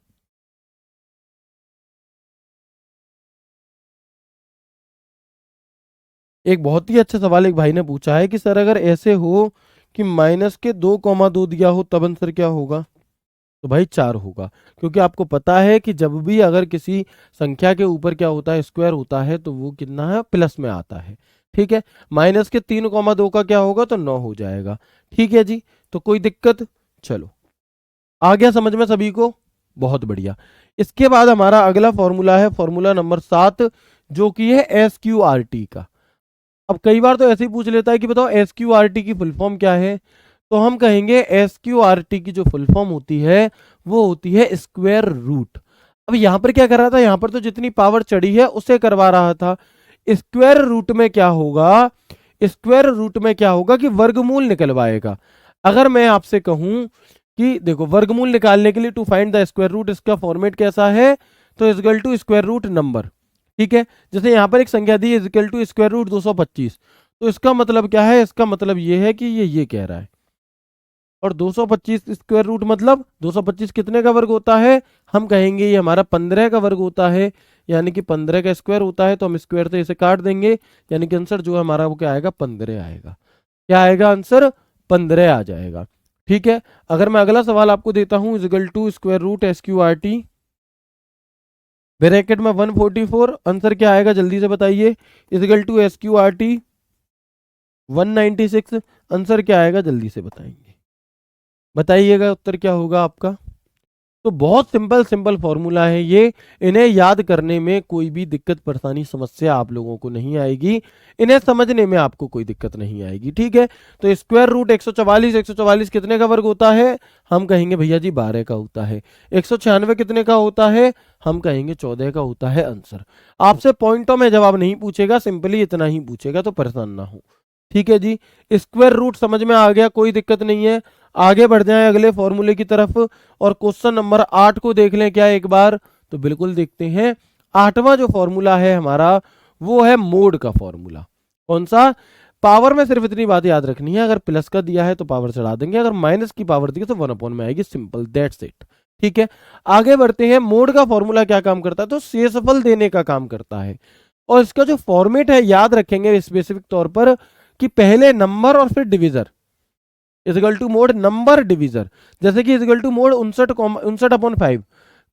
एक बहुत ही अच्छा सवाल एक भाई ने पूछा है कि सर अगर ऐसे हो कि माइनस के 2,2 दिया हो तब आंसर क्या होगा? तो भाई 4 होगा, क्योंकि आपको पता है कि जब भी अगर किसी संख्या के ऊपर क्या होता है, स्क्वायर होता है, तो वो कितना है, प्लस में आता है। ठीक है, माइनस के 3,2 का क्या होगा, तो 9 हो जाएगा। ठीक है जी, तो कोई दिक्कत? चलो, आ गया समझ में सभी को? बहुत बढ़िया। इसके बाद हमारा अगला फॉर्मूला है फॉर्मूला नंबर 7, जो कि है एस क्यू आर टी का। अब कई बार तो ऐसे ही पूछ लेता है कि बताओ एस क्यू आर टी की फुल फॉर्म क्या है। तो हम कहेंगे एस क्यू आर टी की जो फुल फॉर्म होती है वो होती है स्क्वायर रूट। अब यहां पर क्या कर रहा था, यहां पर तो जितनी पावर चढ़ी है उसे करवा रहा था। स्क्वायर रूट में क्या होगा, स्क्वायर रूट में क्या होगा कि वर्गमूल निकलवाएगा। अगर मैं आपसे कहूं कि देखो वर्गमूल निकालने के लिए to find the square root, इसका फॉर्मेट कैसा है, तो equal to square root number. ठीक है, जैसे यहां पर एक संख्या दी है इक्वल टू स्क्वायर रूट 225, तो इसका मतलब क्या है, इसका मतलब ये है कि ये कह रहा है। और 225 स्क्वायर रूट मतलब 225 कितने का वर्ग होता है, हम कहेंगे ये हमारा 15 का वर्ग होता है, यानी कि 15 का स्क्वायर होता है, तो हम स्क्वायर से इसे काट देंगे, यानी कि आंसर जो है हमारा वो क्या आएगा, 15 आएगा। क्या आएगा आंसर, 15 आ जाएगा। ठीक है, अगर मैं अगला सवाल आपको देता हूं equal to square root S Q R T bracket में 144, आंसर क्या आएगा जल्दी से बताइए, equal to S Q R T 196, answer क्या आएगा जल्दी से बताएंगे, बताइएगा उत्तर क्या होगा आपका। तो बहुत सिंपल सिंपल फॉर्मूला है ये, इन्हें याद करने में कोई भी दिक्कत परेशानी समस्या आप लोगों को नहीं आएगी, इन्हें समझने में आपको कोई दिक्कत नहीं आएगी। ठीक है, तो स्क्वायर रूट 144, 144 कितने का वर्ग होता है, हम कहेंगे भैया जी 12 का होता है। 196 कितने का होता है, हम कहेंगे 14 का होता है। आंसर आपसे पॉइंटों में जवाब नहीं पूछेगा, सिंपली इतना ही पूछेगा, तो परेशान ना हो। ठीक है जी, स्क्वायर रूट समझ में आ गया, कोई दिक्कत नहीं है। आगे बढ़ जाएं अगले फॉर्मूले की तरफ और क्वेश्चन नंबर 8 को देख लें क्या एक बार, तो बिल्कुल देखते हैं। 8वां जो फॉर्मूला है हमारा वो है मोड का फॉर्मूला। कौन सा, पावर में सिर्फ इतनी बात याद रखनी है, अगर प्लस का दिया है तो पावर चढ़ा देंगे, अगर माइनस की पावर दी है तो 1 में आएगी, सिंपल दैट्स इट। ठीक है, आगे बढ़ते हैं। मोड का फॉर्मूला क्या काम करता है, तो शेषफल देने का काम करता है। और इसका जो फॉर्मेट है याद रखेंगे स्पेसिफिक तौर पर, कि पहले नंबर और फिर divisor, equal to mod number divisor. जैसे कि इजिकल टू मोड 59/5,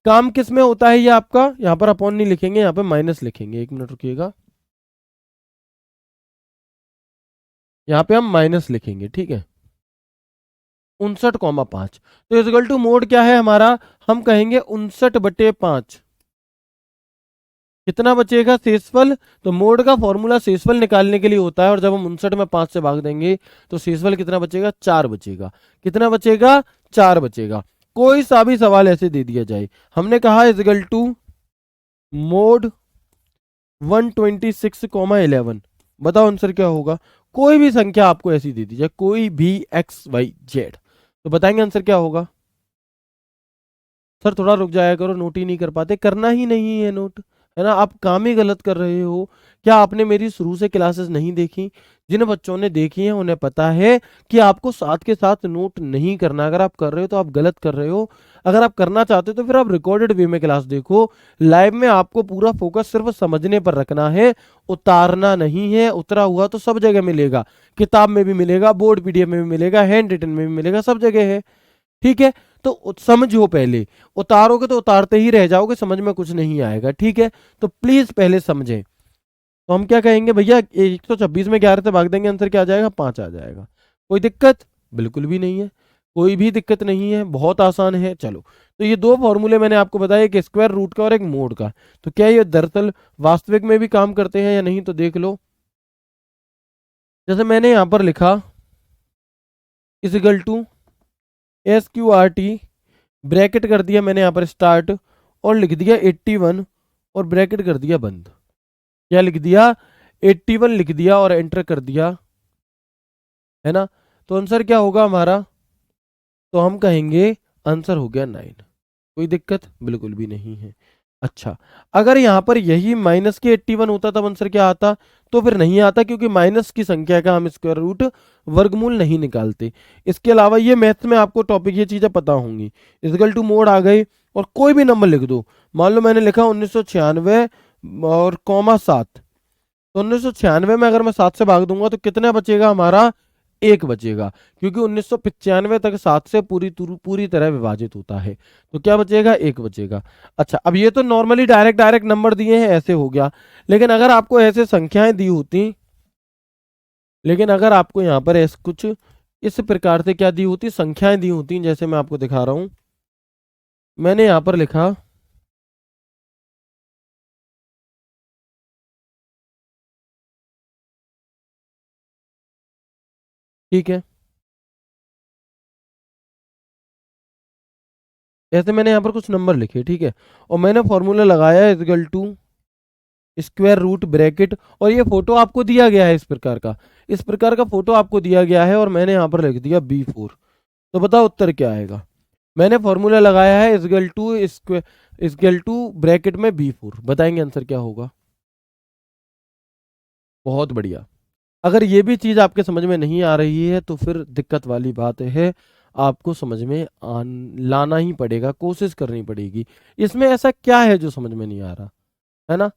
काम किस में होता है ये आपका, यहां पर अपॉन नहीं लिखेंगे, यहां पर माइनस लिखेंगे, एक मिनट रुकिएगा, यहां पे हम माइनस लिखेंगे। ठीक है, 59,5, तो इजिकल टू मोड क्या है हमारा, हम कहेंगे 59/5। कितना बचेगा, शेषफल। तो मोड का फॉर्मूला शेषफल निकालने के लिए होता है, और जब हम 59 में 5 से भाग देंगे तो शेषफल कितना बचेगा, 4 बचेगा। कितना बचेगा, 4 बचेगा। कोई सा भी सवाल ऐसे दे दिया जाए, हमने कहा इजिकल टू मोड 126,11, बताओ आंसर क्या होगा। कोई भी संख्या आपको ऐसी दे दी जाए, कोई भी XYZ, तो बताएंगे आंसर क्या होगा। सर थोड़ा रुक जाया करो, नोट ही नहीं कर पाते, करना ही नहीं है नोट, है ना, आप काम ही गलत कर रहे हो। क्या आपने मेरी शुरू से क्लासेस नहीं देखी, जिन बच्चों ने देखी हैं उन्हें पता है कि आपको साथ के साथ नोट नहीं करना, अगर आप कर रहे हो तो आप गलत कर रहे हो। अगर आप करना चाहते हो तो फिर आप रिकॉर्डेड वे में क्लास देखो, लाइव में आपको पूरा फोकस सिर्फ समझने पर रखना है, उतारना नहीं है। उतरा हुआ तो सब जगह मिलेगा, किताब में भी मिलेगा, बोर्ड PDF में भी मिलेगा, हैंड रिटन में भी मिलेगा, सब जगह है। ठीक है, तो समझो पहले, उतारोगे तो उतारते ही रह जाओगे, समझ में कुछ नहीं आएगा। ठीक है, तो प्लीज पहले समझें। तो हम क्या कहेंगे भैया, 126 में 11 से भाग देंगे, आंसर क्या आ जाएगा, 5 आ जाएगा। कोई दिक्कत बिल्कुल भी नहीं है, कोई भी दिक्कत नहीं है, बहुत आसान है। चलो, तो ये दो फॉर्मूले मैंने आपको बताया, एक स्क्वायर रूट का और एक मोड का। तो क्या ये दरअसल वास्तविक में भी काम करते हैं या नहीं, तो देख लो। जैसे मैंने यहां पर लिखा इजिकल टू SQRT, ब्रैकेट कर दिया मैंने यहाँ पर स्टार्ट, और लिख दिया 81 और ब्रैकेट कर दिया बंद। क्या लिख दिया, 81 लिख दिया और एंटर कर दिया, है ना। तो आंसर क्या होगा हमारा, तो हम कहेंगे आंसर हो गया 9। कोई दिक्कत बिल्कुल भी नहीं है। अच्छा, अगर यहाँ पर यही माइनस के 81 होता तब आंसर क्या आता, तो फिर नहीं आता, क्योंकि माइनस की संख्या का हम स्क्वायर रूट वर्गमूल नहीं निकालते। इसके अलावा ये मैथ्स में आपको टॉपिक, ये चीजें पता होंगी। इक्वल टू मोड आ गई, और कोई भी नंबर लिख दो, मान लो मैंने लिखा 1996 और 7, तो 1996 में अगर मैं 7 से भाग दूंगा तो कितना बचेगा हमारा, 1 बचेगा, क्योंकि 1995 तक 7 से पूरी तरह विभाजित होता है। तो क्या बचेगा, 1 बचेगा। अच्छा, अब ये तो नॉर्मली डायरेक्ट डायरेक्ट नंबर दिए हैं, ऐसे हो गया। लेकिन अगर आपको ऐसे संख्याएं दी होती, लेकिन अगर आपको यहाँ पर ऐसे कुछ इस प्रकार से क्या दी होती, संख्याएं दी होती, जैसे मैं आपको दिखा रहा हूं, मैंने यहाँ पर लिखा, ठीक है, ऐसे मैंने यहाँ पर कुछ नंबर लिखे, ठीक है, और मैंने फॉर्मूला लगाया equal to square root bracket, और ये फोटो आपको दिया गया है इस प्रकार का फोटो आपको दिया गया है, और मैंने यहाँ पर लिख दिया B4। तो बताओ उत्तर क्या आएगा। मैंने फॉर्मूला लगाया है इक्वल टू ब्रैकेट में B4, बताएंगे आंसर क्या होगा। बहुत बढ़िया। अगर ये भी चीज आपके समझ में नहीं आ रही है तो फिर दिक्कत वाली बात है, आपको समझ में लाना ही पड़ेगा, कोशिश करनी पड़ेगी। इसमें ऐसा क्या है जो समझ में नहीं आ रहा है ना।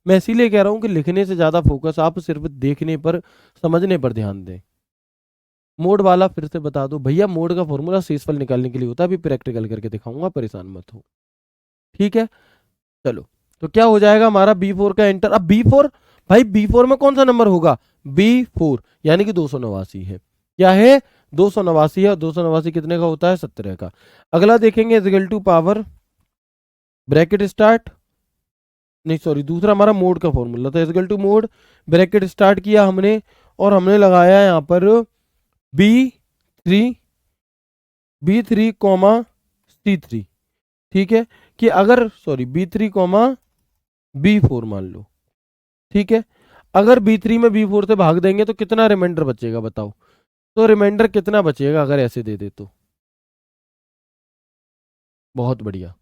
मैं इसीलिए कह रहा हूं कि लिखने से ज्यादा फोकस आप सिर्फ देखने पर, समझने पर ध्यान दें। मोड वाला फिर से बता दो भैया, मोड का फॉर्मूला शेषफल निकालने के लिए होता है, अभी प्रैक्टिकल करके दिखाऊंगा, परेशान मत हो, ठीक है। चलो, तो क्या हो जाएगा हमारा B4 का एंटर। अब B4, भाई B4 में कौन सा नंबर होगा, B4, यानी कि 289 है। क्या है, 289 है, और 289 कितने का होता है, 17 का। अगला देखेंगे equal to power bracket start, नहीं सॉरी, दूसरा हमारा मोड का फॉर्मूला था, equal to mod bracket start किया हमने, और हमने लगाया यहाँ पर B3 कॉमा C3, ठीक है, कि अगर सॉरी B3 कॉमा B4 मान लो, ठीक है। अगर B3 में B4 से भाग देंगे तो कितना रिमाइंडर बचेगा बताओ। तो रिमाइंडर कितना बचेगा अगर ऐसे दे दे तो। बहुत बढ़िया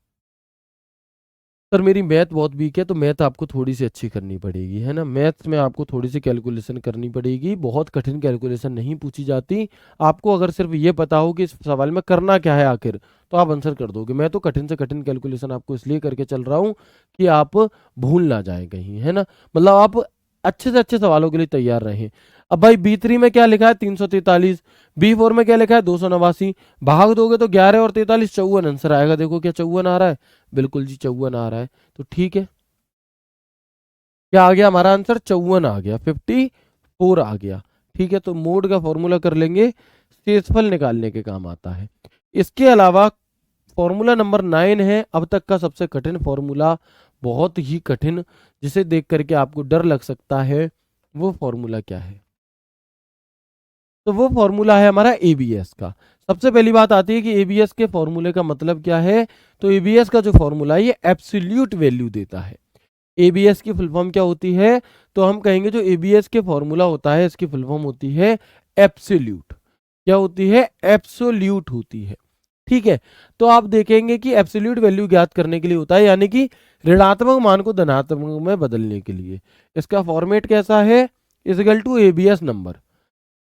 सर, मेरी मैथ बहुत वीक है, तो मैथ आपको थोड़ी सी अच्छी करनी पड़ेगी, है ना। मैथ्स में आपको थोड़ी सी कैलकुलेशन करनी पड़ेगी, बहुत कठिन कैलकुलेशन नहीं पूछी जाती। आपको अगर सिर्फ ये पता हो कि इस सवाल में करना क्या है आखिर, तो आप आंसर कर दोगे। मैं तो कठिन से कठिन कैलकुलेशन आपको इसलिए करके चल रहा हूँ कि आप भूल ना जाए कहीं, है ना, मतलब आप अच्छे से अच्छे सवालों के लिए तैयार रहें। अब भाई B3 में क्या लिखा है, 343, B4 में क्या लिखा है, 289, भाग दोगे तो 11 और 43 54 आंसर आएगा। देखो क्या 54 आ रहा है, बिल्कुल जी 54 आ रहा है। तो ठीक है, क्या आ गया हमारा आंसर, 54 आ गया, 54 आ गया, ठीक है। तो मोड का फॉर्मूला कर लेंगे, शेषफल निकालने के काम आता है। इसके अलावा फॉर्मूला नंबर 9 है अब तक का सबसे कठिन फॉर्मूला, बहुत ही कठिन, जिसे देख करके आपको डर लग सकता है। वो फॉर्मूला क्या है, तो वो फॉर्मूला है हमारा एबीएस का। सबसे पहली बात आती है कि एबीएस के फॉर्मूले का मतलब क्या है। तो एबीएस का जो फॉर्मूला है ये एब्सोल्यूट वैल्यू देता है। एबीएस की फुल फॉर्म क्या होती है, तो हम कहेंगे जो एबीएस के फॉर्मूला होता है इसकी फुल फॉर्म होती है एब्सोल्यूट। क्या होती है, एब्सोल्यूट होती है, ठीक है। तो आप देखेंगे कि एब्सोल्यूट वैल्यू ज्ञात करने के लिए होता है, यानी कि ऋणात्मक मान को धनात्मक में बदलने के लिए। इसका फॉर्मेट कैसा है, इजिकल टू एबीएस नंबर,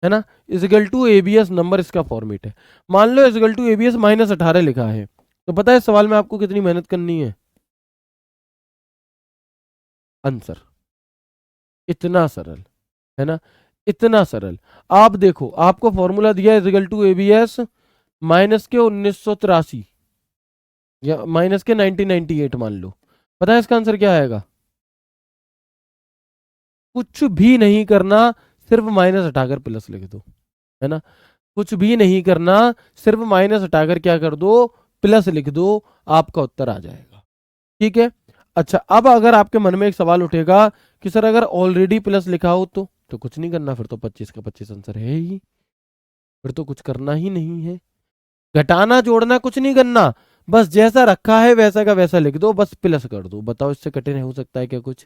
है ना, इजिकल टू एबीएस नंबर इसका फॉर्मेट है। मान लो इजिकल टू एबीएस -18 लिखा है, तो पता है इस सवाल में आपको कितनी मेहनत करनी है, आंसर इतना सरल, है ना, इतना सरल। आप देखो, आपको फॉर्मूला दिया है इजिकल टू एबीएस माइनस के 1983 या माइनस के 1998 मान लो, पता है इसका आंसर क्या आएगा, कुछ भी नहीं करना, सिर्फ माइनस हटाकर प्लस लिख दो, है ना, कुछ भी नहीं करना, सिर्फ माइनस हटाकर क्या कर दो, प्लस लिख दो, आपका उत्तर आ जाएगा, ठीक है। अच्छा, अब अगर आपके मन में एक सवाल उठेगा कि सर अगर ऑलरेडी प्लस लिखा हो तो कुछ नहीं करना, फिर तो 25 का 25 आंसर है ही, फिर तो कुछ करना ही नहीं है, घटाना जोड़ना कुछ नहीं करना, बस जैसा रखा है वैसा का वैसा लिख दो, बस प्लस कर दो। बताओ इससे कठिन हो सकता है क्या कुछ,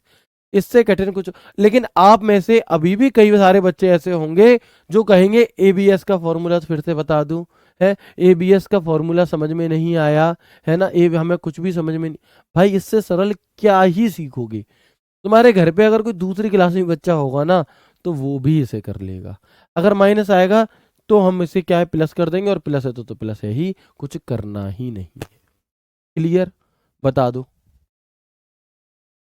इससे कठिन कुछ। लेकिन आप में से अभी भी कई सारे बच्चे ऐसे होंगे जो कहेंगे एबीएस का फॉर्मूला फिर से बता दूं, है एबीएस का फॉर्मूला समझ में नहीं आया, है ना, ए हमें कुछ भी समझ में नहीं। भाई इससे सरल क्या ही सीखोगे, तुम्हारे घर पे अगर कोई दूसरी क्लास में बच्चा होगा ना तो वो भी इसे कर लेगा। अगर माइनस आएगा तो हम इसे क्या है, प्लस कर देंगे, और प्लस है तो प्लस है ही, कुछ करना ही नहीं है। क्लियर, बता दो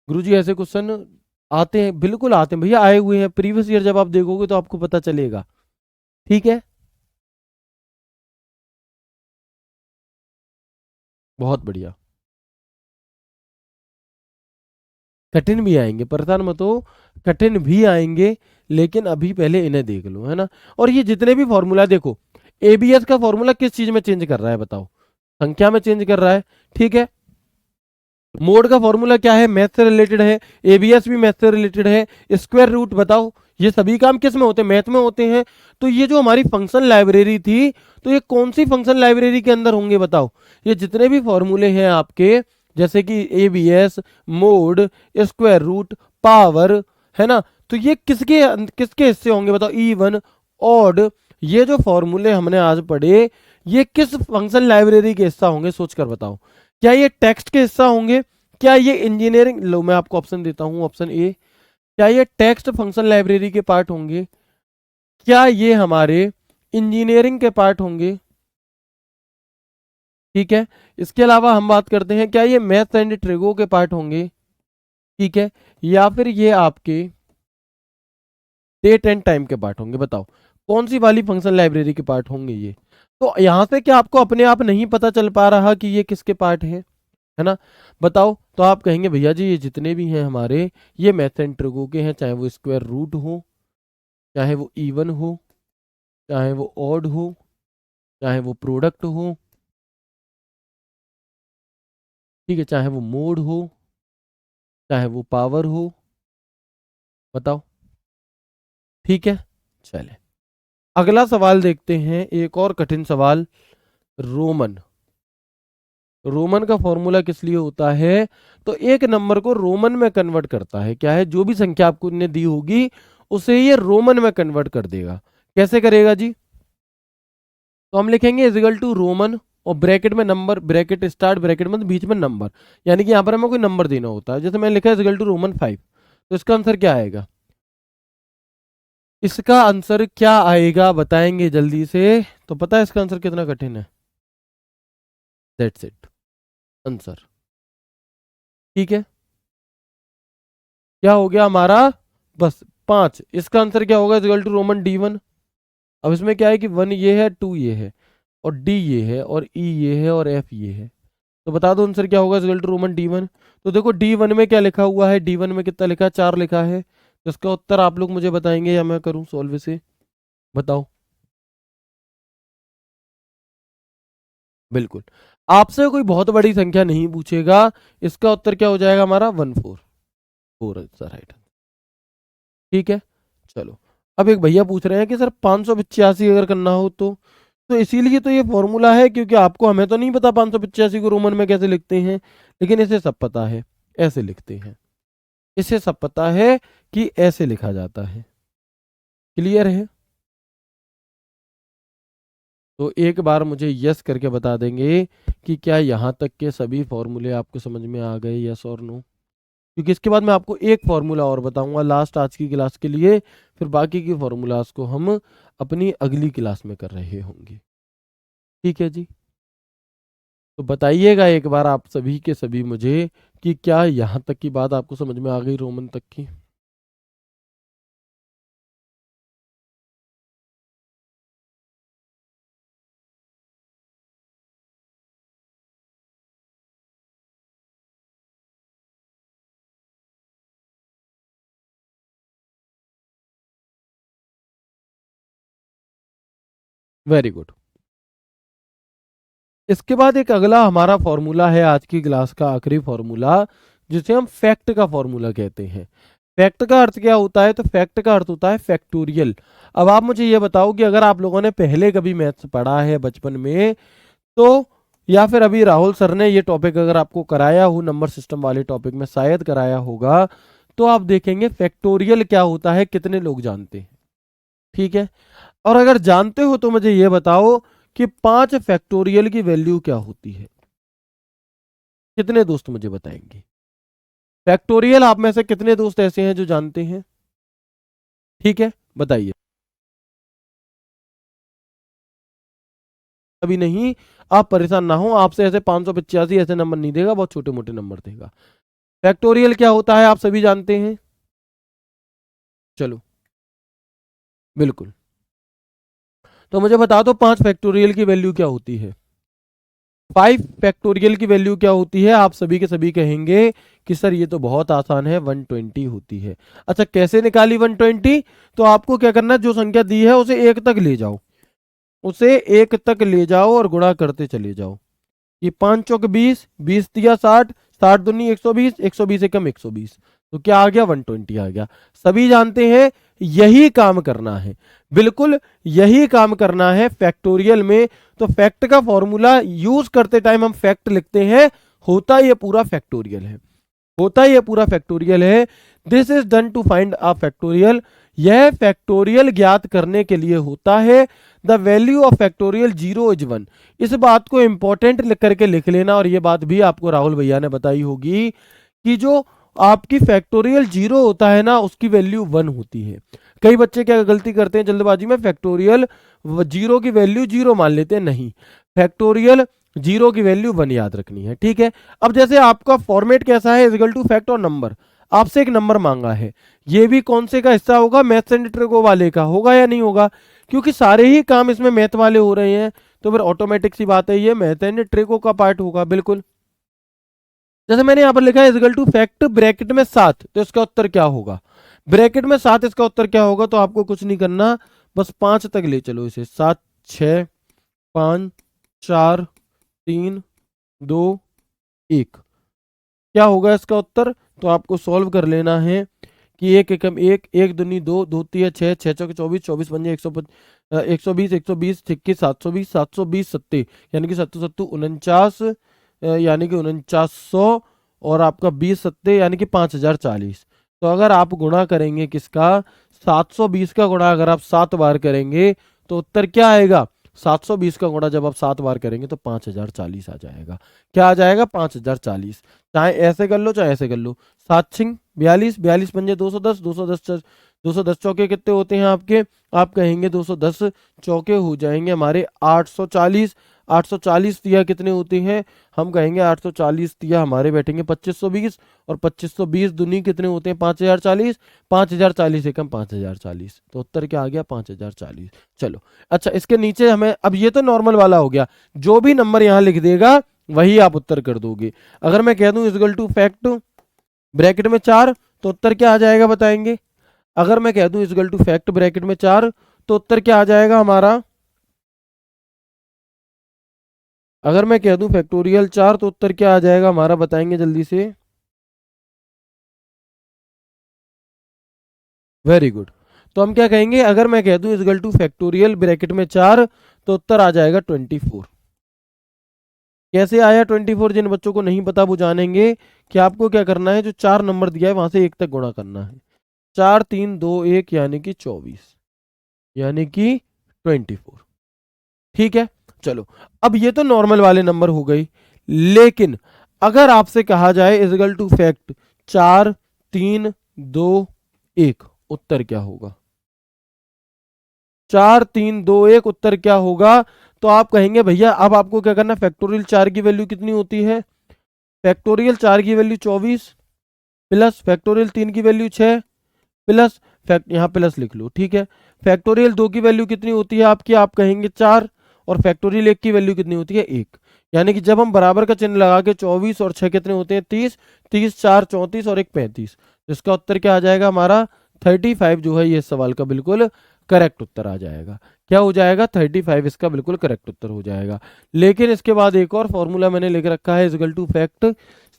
गुरुजी, ऐसे क्वेश्चन आते हैं, बिल्कुल आते हैं भैया, आए हुए हैं। प्रीवियस ईयर जब आप देखोगे तो आपको पता चलेगा। ठीक है, बहुत बढ़िया। कठिन भी आएंगे, परेशान मत हो, कठिन भी आएंगे, लेकिन अभी पहले इन्हें देख लो, है ना। और ये जितने भी फॉर्मूला देखो, एबीएस का फॉर्मूला किस चीज में चेंज कर रहा है बताओ? संख्या में चेंज कर रहा है। ठीक है, मोड का फॉर्मूला क्या है? मैथ से रिलेटेड है। एबीएस भी मैथ से रिलेटेड है। स्क्वायर रूट बताओ, ये सभी काम किस में होते हैं? मैथ में होते हैं। तो ये जो हमारी फंक्शन लाइब्रेरी थी, तो ये कौन सी फंक्शन लाइब्रेरी के अंदर होंगे बताओ? ये जितने भी फॉर्मूले हैं आपके, जैसे कि ABS, mod, square root, power, है ना, तो ये किसके किसके हिस्से होंगे बताओ? इवन, ऑड, ये जो फॉर्मूले हमने आज पढ़े, ये किस फंक्शन लाइब्रेरी के हिस्सा होंगे? सोच कर बताओ। क्या ये टेक्स्ट के हिस्सा होंगे? क्या ये इंजीनियरिंग, लो मैं आपको ऑप्शन देता हूं, ऑप्शन ए, क्या ये टेक्स्ट फंक्शन लाइब्रेरी के पार्ट होंगे? क्या ये हमारे इंजीनियरिंग के पार्ट होंगे? ठीक है, इसके अलावा हम बात करते हैं, क्या ये मैथ एंड ट्रिगो के पार्ट होंगे? ठीक है, या फिर ये आपके डेट एंड टाइम के पार्ट होंगे? बताओ कौन सी वाली फंक्शन लाइब्रेरी के पार्ट होंगे ये? तो यहां से क्या आपको अपने आप नहीं पता चल पा रहा कि ये किसके पार्ट है ना? बताओ, तो आप कहेंगे भैया जी ये जितने भी हैं हमारे, ये मैथ एंड ट्रिगो के हैं, चाहे वो स्क्वायर रूट हो, चाहे वो इवन हो, चाहे वो ऑड हो, चाहे वो प्रोडक्ट हो, ठीक है, चाहे वो मोड हो, चाहे वो पावर हो। बताओ। ठीक है, चले अगला सवाल देखते हैं, एक और कठिन सवाल। रोमन, रोमन का फॉर्मूला किस लिए होता है? तो एक नंबर को रोमन में कन्वर्ट करता है, क्या है, जो भी संख्या आपको ने दी होगी उसे ये रोमन में कन्वर्ट कर देगा। कैसे करेगा जी? तो हम लिखेंगे इजिकल टू रोमन, और ब्रैकेट में नंबर, ब्रैकेट स्टार्ट, ब्रैकेट में बीच में नंबर, यानी कि यहां पर हमें कोई नंबर देना होता है। जैसे मैंने लिखा इजिकल टू रोमन 5, तो इसका आंसर क्या आएगा? इसका आंसर क्या आएगा बताएंगे जल्दी से? तो पता है इसका आंसर कितना कठिन है? That's it, answer. ठीक है, क्या हो गया हमारा? बस 5। इसका आंसर क्या होगा? Equal to Roman D1। अब इसमें क्या है कि 1 ये है, 2 ये है, और D ये है, और E ये है, और F ये है। तो बता दो आंसर क्या होगा इक्वल टू रोमन D1। तो देखो D1 में क्या लिखा हुआ है? D1 में कितना लिखा है? 4 लिखा है। तो इसका उत्तर आप लोग मुझे बताएंगे या मैं करूं सॉल्व इसे? बताओ। बिल्कुल, आपसे कोई बहुत बड़ी संख्या नहीं पूछेगा। इसका उत्तर क्या हो जाएगा हमारा? 1 4। 4 आंसर राइट। ठीक है, चलो। अब एक भैया पूछ रहे हैं कि सर 585 अगर करना हो तो इसीलिए तो ये फॉर्मूला है, क्योंकि आपको, हमें तो नहीं पता 585 को रोमन में कैसे लिखते हैं, लेकिन इसे सब पता है, ऐसे लिखते हैं। इसे सब पता है कि ऐसे लिखा जाता है। क्लियर है? तो एक बार मुझे यस करके बता देंगे कि क्या यहाँ तक के सभी फॉर्मूले आपको समझ में आ गए, यस और नो? क्योंकि इसके बाद मैं आपको एक फॉर्मूला और बताऊंगा लास्ट आज की क्लास के लिए, फिर बाकी के फॉर्मूलाज को हम अपनी अगली क्लास में कर रहे होंगे। ठीक है जी, तो बताइएगा एक बार आप सभी के सभी मुझे कि क्या यहाँ तक की बात आपको समझ में आ गई, रोमन तक की? Very good. इसके बाद एक अगला हमारा फॉर्मूला है आज की क्लास का आखिरी फॉर्मूला, जिसे हम फैक्ट का फॉर्मूला कहते हैं। फैक्ट का अर्थ क्या होता है? तो फैक्ट का अर्थ होता है फैक्टोरियल। अब आप मुझे ये बताओ कि अगर आप लोगों ने पहले कभी मैथ्स पढ़ा है बचपन में, तो या फिर अभी राहुल सर ने ये टॉपिक अगर आपको कराया हो, नंबर सिस्टम वाले टॉपिक में शायद कराया होगा, तो आप देखेंगे फैक्टोरियल क्या होता है कितने लोग जानते हैं। ठीक है, और अगर जानते हो तो मुझे ये बताओ कि 5 फैक्टोरियल की वैल्यू क्या होती है? कितने दोस्त मुझे बताएंगे? फैक्टोरियल आप में से कितने दोस्त ऐसे हैं जो जानते हैं? ठीक है, बताइए। अभी नहीं, आप परेशान ना हो, आपसे ऐसे 585 ऐसे नंबर नहीं देगा, बहुत छोटे मोटे नंबर देगा। फैक्टोरियल क्या होता है आप सभी जानते हैं? चलो बिल्कुल। तो मुझे बता दो 5 फैक्टोरियल की वैल्यू क्या होती है। 5 फैक्टोरियल की वैल्यू क्या होती है? आप सभी के सभी कहेंगे कि सर ये तो बहुत आसान है, 120 होती है। अच्छा, कैसे निकाली 120? तो आपको क्या करना है, जो संख्या दी है उसे 1 तक ले जाओ, उसे 1 तक ले जाओ और गुणा करते चले जाओ। ये 5 चौक 20, 20 दिया 60, 60 दूनी 120, 120 एकम 120, तो क्या आ गया? 120 आ गया। सभी जानते हैं यही काम करना है, बिल्कुल यही काम करना है फैक्टोरियल में। तो फैक्ट का फॉर्मूला यूज करते टाइम हम फैक्ट लिखते हैं, होता ये पूरा फैक्टोरियल है, होता ये पूरा फैक्टोरियल है। This is done to find a factorial, यह फैक्टोरियल ज्ञात करने के लिए होता है। The value of factorial 0 is 1। इस बात को इंपॉर्टेंट लिख करके लिख लेना, और ये बात भी आपको राहुल भैया ने बताई होगी कि जो आपकी फैक्टोरियल 0 होता है ना, उसकी वैल्यू 1 होती है। कई बच्चे क्या गलती करते हैं जल्दबाजी में, फैक्टोरियल 0 की वैल्यू 0 मान लेते हैं। नहीं, फैक्टोरियल 0 की वैल्यू 1 याद रखनी है, ठीक है। अब जैसे आपका फॉर्मेट कैसा है, इक्वल टू फैक्ट और नंबर, आपसे एक नंबर मांगा है, ये भी कौन से का हिस्सा होगा? मैथ्स एंड ट्रिको वाले का होगा या नहीं होगा? क्योंकि सारे ही काम इसमें मैथ वाले हो रहे हैं, तो फिर ऑटोमेटिक सी बात है ये मैथ एंड ट्रिको का पार्ट होगा, बिल्कुल। जैसे मैंने यहां पर लिखा है इक्वल टू फैक्ट ब्रैकेट में 7, तो इसका उत्तर क्या होगा? ब्रैकेट में 7 इसका उत्तर क्या होगा? तो आपको कुछ नहीं करना, बस 5 तक ले चलो इसे, 7 6 5 4 3 2 1, क्या होगा इसका उत्तर? तो आपको सॉल्व कर लेना है कि 1 एकम 1, 1 दूनी 2, 2 तिया 6, 6 चौके 24, 24 पंजे 120, 120 छिक्की 720, 720 सत्ते यानी कि 7 सत्तू 49, यानी कि 4900, और आपका 20 सत्ते यानी कि 5040। तो अगर आप गुणा करेंगे किसका, 720 का गुणा अगर आप 7 बार करेंगे तो उत्तर क्या आएगा? 720 का गुणा जब आप 7 बार करेंगे तो 5040 आ जाएगा। क्या आ जाएगा? 5040। चाहे ऐसे कर लो चाहे ऐसे कर लो, 7 छिंग 42, 42 पंजे 210, 210 210 चौके कितने होते हैं आपके? आप कहेंगे 210 चौके हो जाएंगे हमारे 840। 840 तिया कितने होते हैं? हम कहेंगे 840 तिया हमारे बैठेंगे 2520, और 2520 दुनी कितने होते हैं? 5040। 5040 एकम 5040, तो उत्तर क्या आ गया? 5040। चलो अच्छा, इसके नीचे हमें अब ये तो नॉर्मल वाला हो गया, जो भी नंबर यहां लिख देगा वही आप उत्तर कर दोगे। अगर मैं कह दूं इक्वल टू फैक्ट ब्रैकेट में 4, तो उत्तर क्या आ जाएगा बताएंगे? अगर मैं कह दूं इक्वल टू फैक्ट ब्रैकेट में 4, तो उत्तर क्या आ जाएगा हमारा? अगर मैं कह दूं फैक्टोरियल 4, तो उत्तर क्या आ जाएगा हमारा? बताएंगे जल्दी से। Very good. तो हम क्या कहेंगे, अगर मैं कह दूं इक्वल टू फैक्टोरियल ब्रैकेट में 4, तो उत्तर आ जाएगा 24। कैसे आया 24? जिन बच्चों को नहीं पता वो जानेंगे कि आपको क्या करना है, जो 4 नंबर दिया है वहां से 1 तक गुणा करना है। 4 3 2 1 यानी कि 24, यानी कि 24, ठीक है। चलो, अब ये तो नॉर्मल वाले नंबर हो गई, लेकिन अगर आपसे कहा जाए इक्वल टू फैक्ट 4 3 2 1, उत्तर क्या होगा? 4 3 2 1, उत्तर क्या होगा? तो आप कहेंगे भैया अब आपको क्या करना, फैक्टोरियल 4 की वैल्यू कितनी होती है? फैक्टोरियल 4 की वैल्यू 24, प्लस फैक्टोरियल 3 की वैल्यू 6, प्लस फैक्ट यहाँ प्लस लिख लो, ठीक है। फैक्टोरियल 2 की वैल्यू कितनी होती है आपकी? आप कहेंगे 4, और फैक्टोरियल 1 की वैल्यू कितनी होती है? 1। यानी कि जब हम बराबर का चिन्ह लगा के 24 और 6 कितने होते हैं? 30, 30 4 34 और 1 35, तो इसका उत्तर क्या आ जाएगा हमारा? 35 जो है ये सवाल का बिल्कुल करेक्ट उत्तर आ जाएगा। क्या हो जाएगा? 35 इसका बिल्कुल करेक्ट उत्तर हो जाएगा। लेकिन इसके बाद एक और फॉर्मूला मैंने लिख रखा है इक्वल टू फैक्ट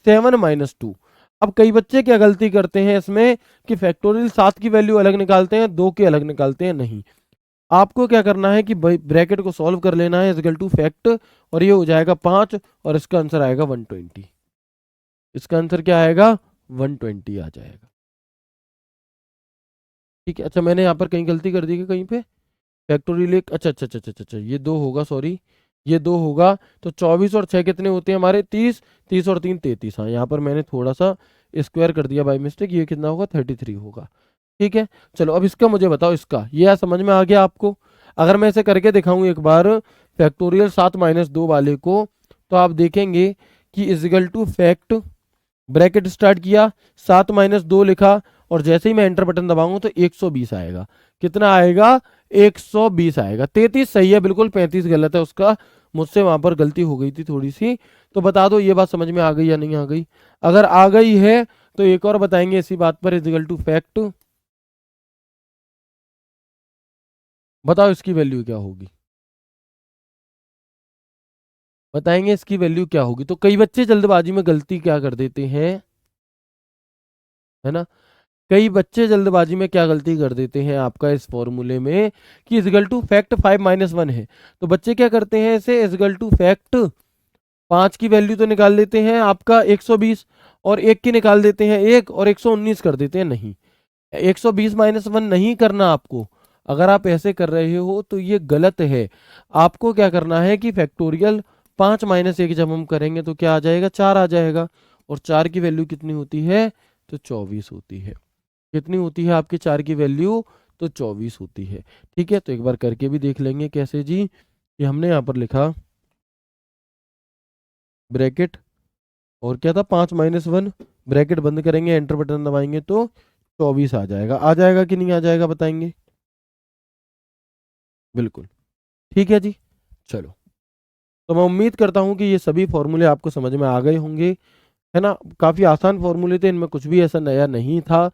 7 - 2। अब कई बच्चे क्या गलती करते हैं इसमें कि फैक्टोरियल 7 की वैल्यू अलग निकालते हैं, 2 की अलग निकालते हैं। नहीं, आपको क्या करना है कि ब्रैकेट को सॉल्व कर लेना है इक्वल टू फैक्ट, और ये हो जाएगा 5, और इसका आंसर आएगा 120। इसका आंसर क्या आएगा? 120 आ जाएगा, ठीक है। अच्छा, मैंने यहाँ पर कहीं गलती कर दी कि कहीं पे फैक्टोरियल एक, अच्छा अच्छा अच्छा अच्छा अच्छा, ये 2 होगा, सॉरी, ये 2 होगा। तो 24 और 6 कितने होते हैं हमारे? 30, 30 और 3 33। हाँ, यहाँ पर मैंने थोड़ा सा स्क्वायर कर दिया बाय मिस्टेक, ये कितना होगा? 33 होगा, ठीक है। चलो अब इसका मुझे बताओ, इसका ये समझ में आ गया आपको? अगर मैं इसे करके दिखाऊं एक बार फैक्टोरियल 7 - 2 वाले को, तो आप देखेंगे कि equal to fact bracket start किया, 7 - 2 लिखा, और जैसे ही मैं एंटर बटन दबाऊंगा तो 120 आएगा। कितना आएगा? 120 आएगा। 33 सही है बिल्कुल, 35 गलत है उसका, मुझसे वहां पर गलती हो गई थी थोड़ी सी। तो बता दो ये बात समझ में आ गई या नहीं आ गई? अगर आ गई है तो एक और बताएंगे इसी बात पर, इजिकल टू फैक्ट। बताओ इसकी वैल्यू क्या होगी, बताएंगे इसकी वैल्यू क्या होगी। तो कई बच्चे जल्दबाजी में गलती क्या कर देते हैं, है ना, कई बच्चे जल्दबाजी में क्या गलती कर देते हैं आपका इस फॉर्मूले में कि इजगल टू फैक्ट 5 - 1 है। तो बच्चे क्या करते हैं, इसे इजगल टू फैक्ट 5 की वैल्यू तो निकाल लेते हैं आपका 120, और 1 की निकाल देते हैं 1, और 119 कर देते हैं। नहीं, 120 - 1 नहीं करना आपको। अगर आप ऐसे कर रहे हो तो ये गलत है। आपको क्या करना है कि फैक्टोरियल 5 - 1 जब हम करेंगे तो क्या आ जाएगा, 4 आ जाएगा। और 4 की वैल्यू कितनी होती है, तो 24 होती है। कितनी होती है आपकी 4 की वैल्यू, तो 24 होती है। ठीक है, तो एक बार करके भी देख लेंगे कैसे जी। कि हमने यहाँ पर लिखा ब्रैकेट, और क्या था, 5 - 1, ब्रैकेट बंद करेंगे, एंटर बटन दबाएंगे तो 24 आ जाएगा। आ जाएगा कि नहीं आ जाएगा बताएंगे? बिल्कुल, ठीक है जी। चलो, तो मैं उम्मीद करता हूँ कि ये सभी फॉर्मूले आपको समझ में आ गए होंगे, है ना। काफ़ी आसान फॉर्मूले थे, इनमें कुछ भी ऐसा नया नहीं था।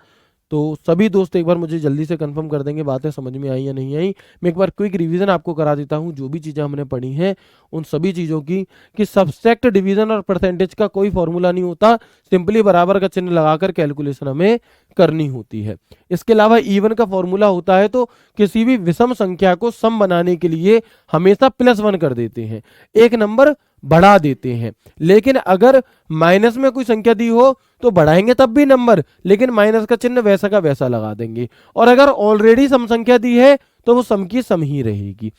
तो सभी दोस्त एक बार मुझे जल्दी से कंफर्म कर देंगे बातें समझ में आई या नहीं आई। मैं एक बार क्विक रिवीजन आपको करा देता हूँ जो भी चीज़ें हमने पढ़ी हैं उन सभी चीज़ों की, कि सबसेक्ट, डिवीजन और परसेंटेज का कोई फॉर्मूला नहीं होता, सिंपली बराबर का चिन्ह लगाकर कैलकुलेशन हमें करनी होती है। इसके अलावा इवन का फॉर्मूला होता है, तो किसी भी विषम संख्या को सम बनाने के लिए हमेशा +1 कर देते हैं, एक नंबर बढ़ा देते हैं। लेकिन अगर माइनस में कोई संख्या दी हो तो बढ़ाएंगे तब भी नंबर, लेकिन माइनस का चिन्ह वैसा का वैसा लगा देंगे। और अगर ऑलरेडी सम संख्या दी है तो वो सम की सम ही रहेगी।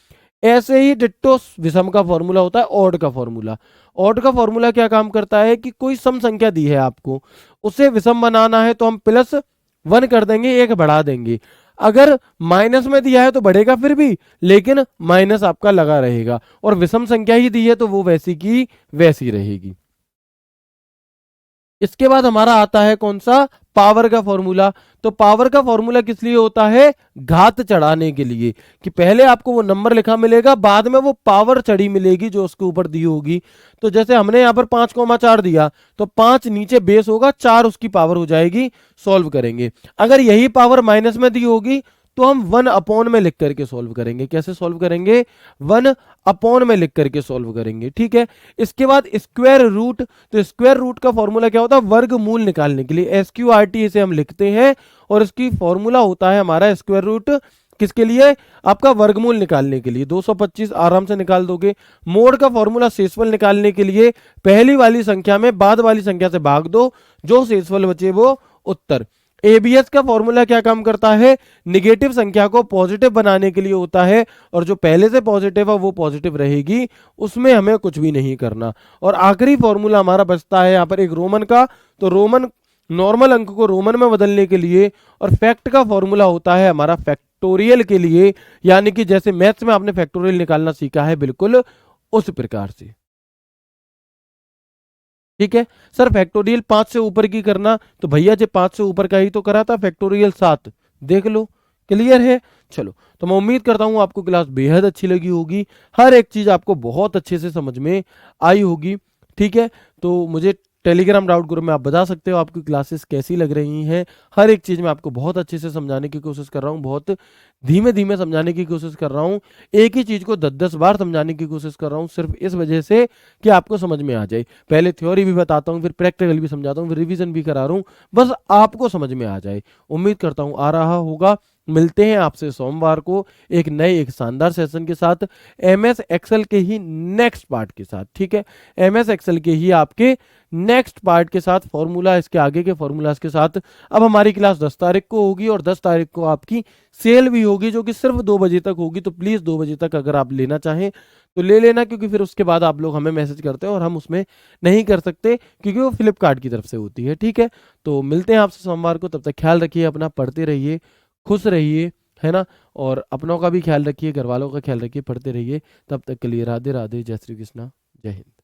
ऐसे ही डिट्टो विषम का फॉर्मूला होता है, ऑड का फॉर्मूला। ऑड का फॉर्मूला क्या काम करता है कि कोई सम संख्या दी है आपको, उसे विषम बनाना है तो हम +1 कर देंगे, एक बढ़ा देंगे। अगर माइनस में दिया है तो बढ़ेगा फिर भी, लेकिन माइनस आपका लगा रहेगा, और विषम संख्या ही दी है तो वो वैसी की वैसी रहेगी। इसके बाद हमारा आता है कौन सा, पावर का फॉर्मूला। तो पावर का फॉर्मूला किस लिए होता है, घात चढ़ाने के लिए, कि पहले आपको वो नंबर लिखा मिलेगा, बाद में वो पावर चढ़ी मिलेगी जो उसके ऊपर दी होगी। तो जैसे हमने यहाँ पर 5,4 दिया, तो 5 नीचे बेस होगा, 4 उसकी पावर हो जाएगी। सॉल्व करेंगे, अगर यही पावर माइनस में दी होगी तो हम 1/, में लिख करके सॉल्व करेंगे। कैसे सॉल्व करेंगे, 1/, में लिख करके सॉल्व करेंगे। ठीक है, इसके बाद स्क्वायर रूट। तो स्क्वायर रूट का फॉर्मूला क्या होता है, वर्गमूल निकालने के लिए SQRT इसे हम लिखते हैं, और इसकी फॉर्मूला होता है हमारा स्क्वायर रूट किसके लिए, आपका वर्गमूल निकालने के लिए। 225 आराम से निकाल दोगे। मोड का फॉर्मूला शेषफल निकालने के लिए, पहली वाली संख्या में बाद वाली संख्या से भाग दो, जो शेषफल बचे वो उत्तर। एबीएस का फॉर्मूला क्या काम करता है, निगेटिव संख्या को पॉजिटिव बनाने के लिए होता है, और जो पहले से पॉजिटिव है वो पॉजिटिव रहेगी, उसमें हमें कुछ भी नहीं करना। और आखिरी फॉर्मूला हमारा बचता है यहाँ पर एक रोमन का। तो रोमन, नॉर्मल अंक को रोमन में बदलने के लिए, और फैक्ट का फॉर्मूला होता है हमारा फैक्टोरियल के लिए, यानी कि जैसे मैथ्स में आपने फैक्टोरियल निकालना सीखा है, बिल्कुल उस प्रकार से। ठीक है सर, फैक्टोरियल 5 से ऊपर की करना, तो भैया जी 5 से ऊपर का ही तो करा था, फैक्टोरियल 7 देख लो, क्लियर है। चलो, तो मैं उम्मीद करता हूं आपको क्लास बेहद अच्छी लगी होगी, हर एक चीज आपको बहुत अच्छे से समझ में आई होगी। ठीक है, तो मुझे टेलीग्राम डाउट ग्रुप में आप बता सकते हो आपकी क्लासेस कैसी लग रही हैं। हर एक चीज़ में आपको बहुत अच्छे से समझाने की कोशिश कर रहा हूँ, बहुत धीमे धीमे समझाने की कोशिश कर रहा हूँ, एक ही चीज़ को 10-10 बार समझाने की कोशिश कर रहा हूँ, सिर्फ इस वजह से कि आपको समझ में आ जाए। पहले थ्योरी भी बताता हूँ, फिर प्रैक्टिकल भी समझाता हूँ, फिर रिवीजन भी करा रहा हूँ, बस आपको समझ में आ जाए। उम्मीद करता हूँ आ रहा होगा। मिलते हैं आपसे सोमवार को एक नए, एक शानदार सेशन के साथ, MS एक्सेल के ही नेक्स्ट पार्ट के साथ। ठीक है, MS एक्सेल के ही आपके नेक्स्ट पार्ट के साथ, फॉर्मूला, इसके आगे के फॉर्मूलाज के साथ। अब हमारी क्लास 10 तारीख को होगी, और 10 तारीख को आपकी सेल भी होगी, जो कि सिर्फ 2 बजे तक होगी। तो प्लीज़ 2 बजे तक अगर आप लेना चाहें तो ले लेना, क्योंकि फिर उसके बाद आप लोग हमें मैसेज करते हैं और हम उसमें नहीं कर सकते, क्योंकि वो फ्लिपकार्ट की तरफ से होती है। ठीक है, तो मिलते हैं आपसे सोमवार को, तब तक ख्याल रखिए अपना, पढ़ते रहिए, खुश रहिए, है ना, और अपनों का भी ख्याल रखिए, घर वालों का ख्याल रखिए, पढ़ते रहिए। तब तक के लिए राधे राधे, जय श्री कृष्णा, जय हिंद।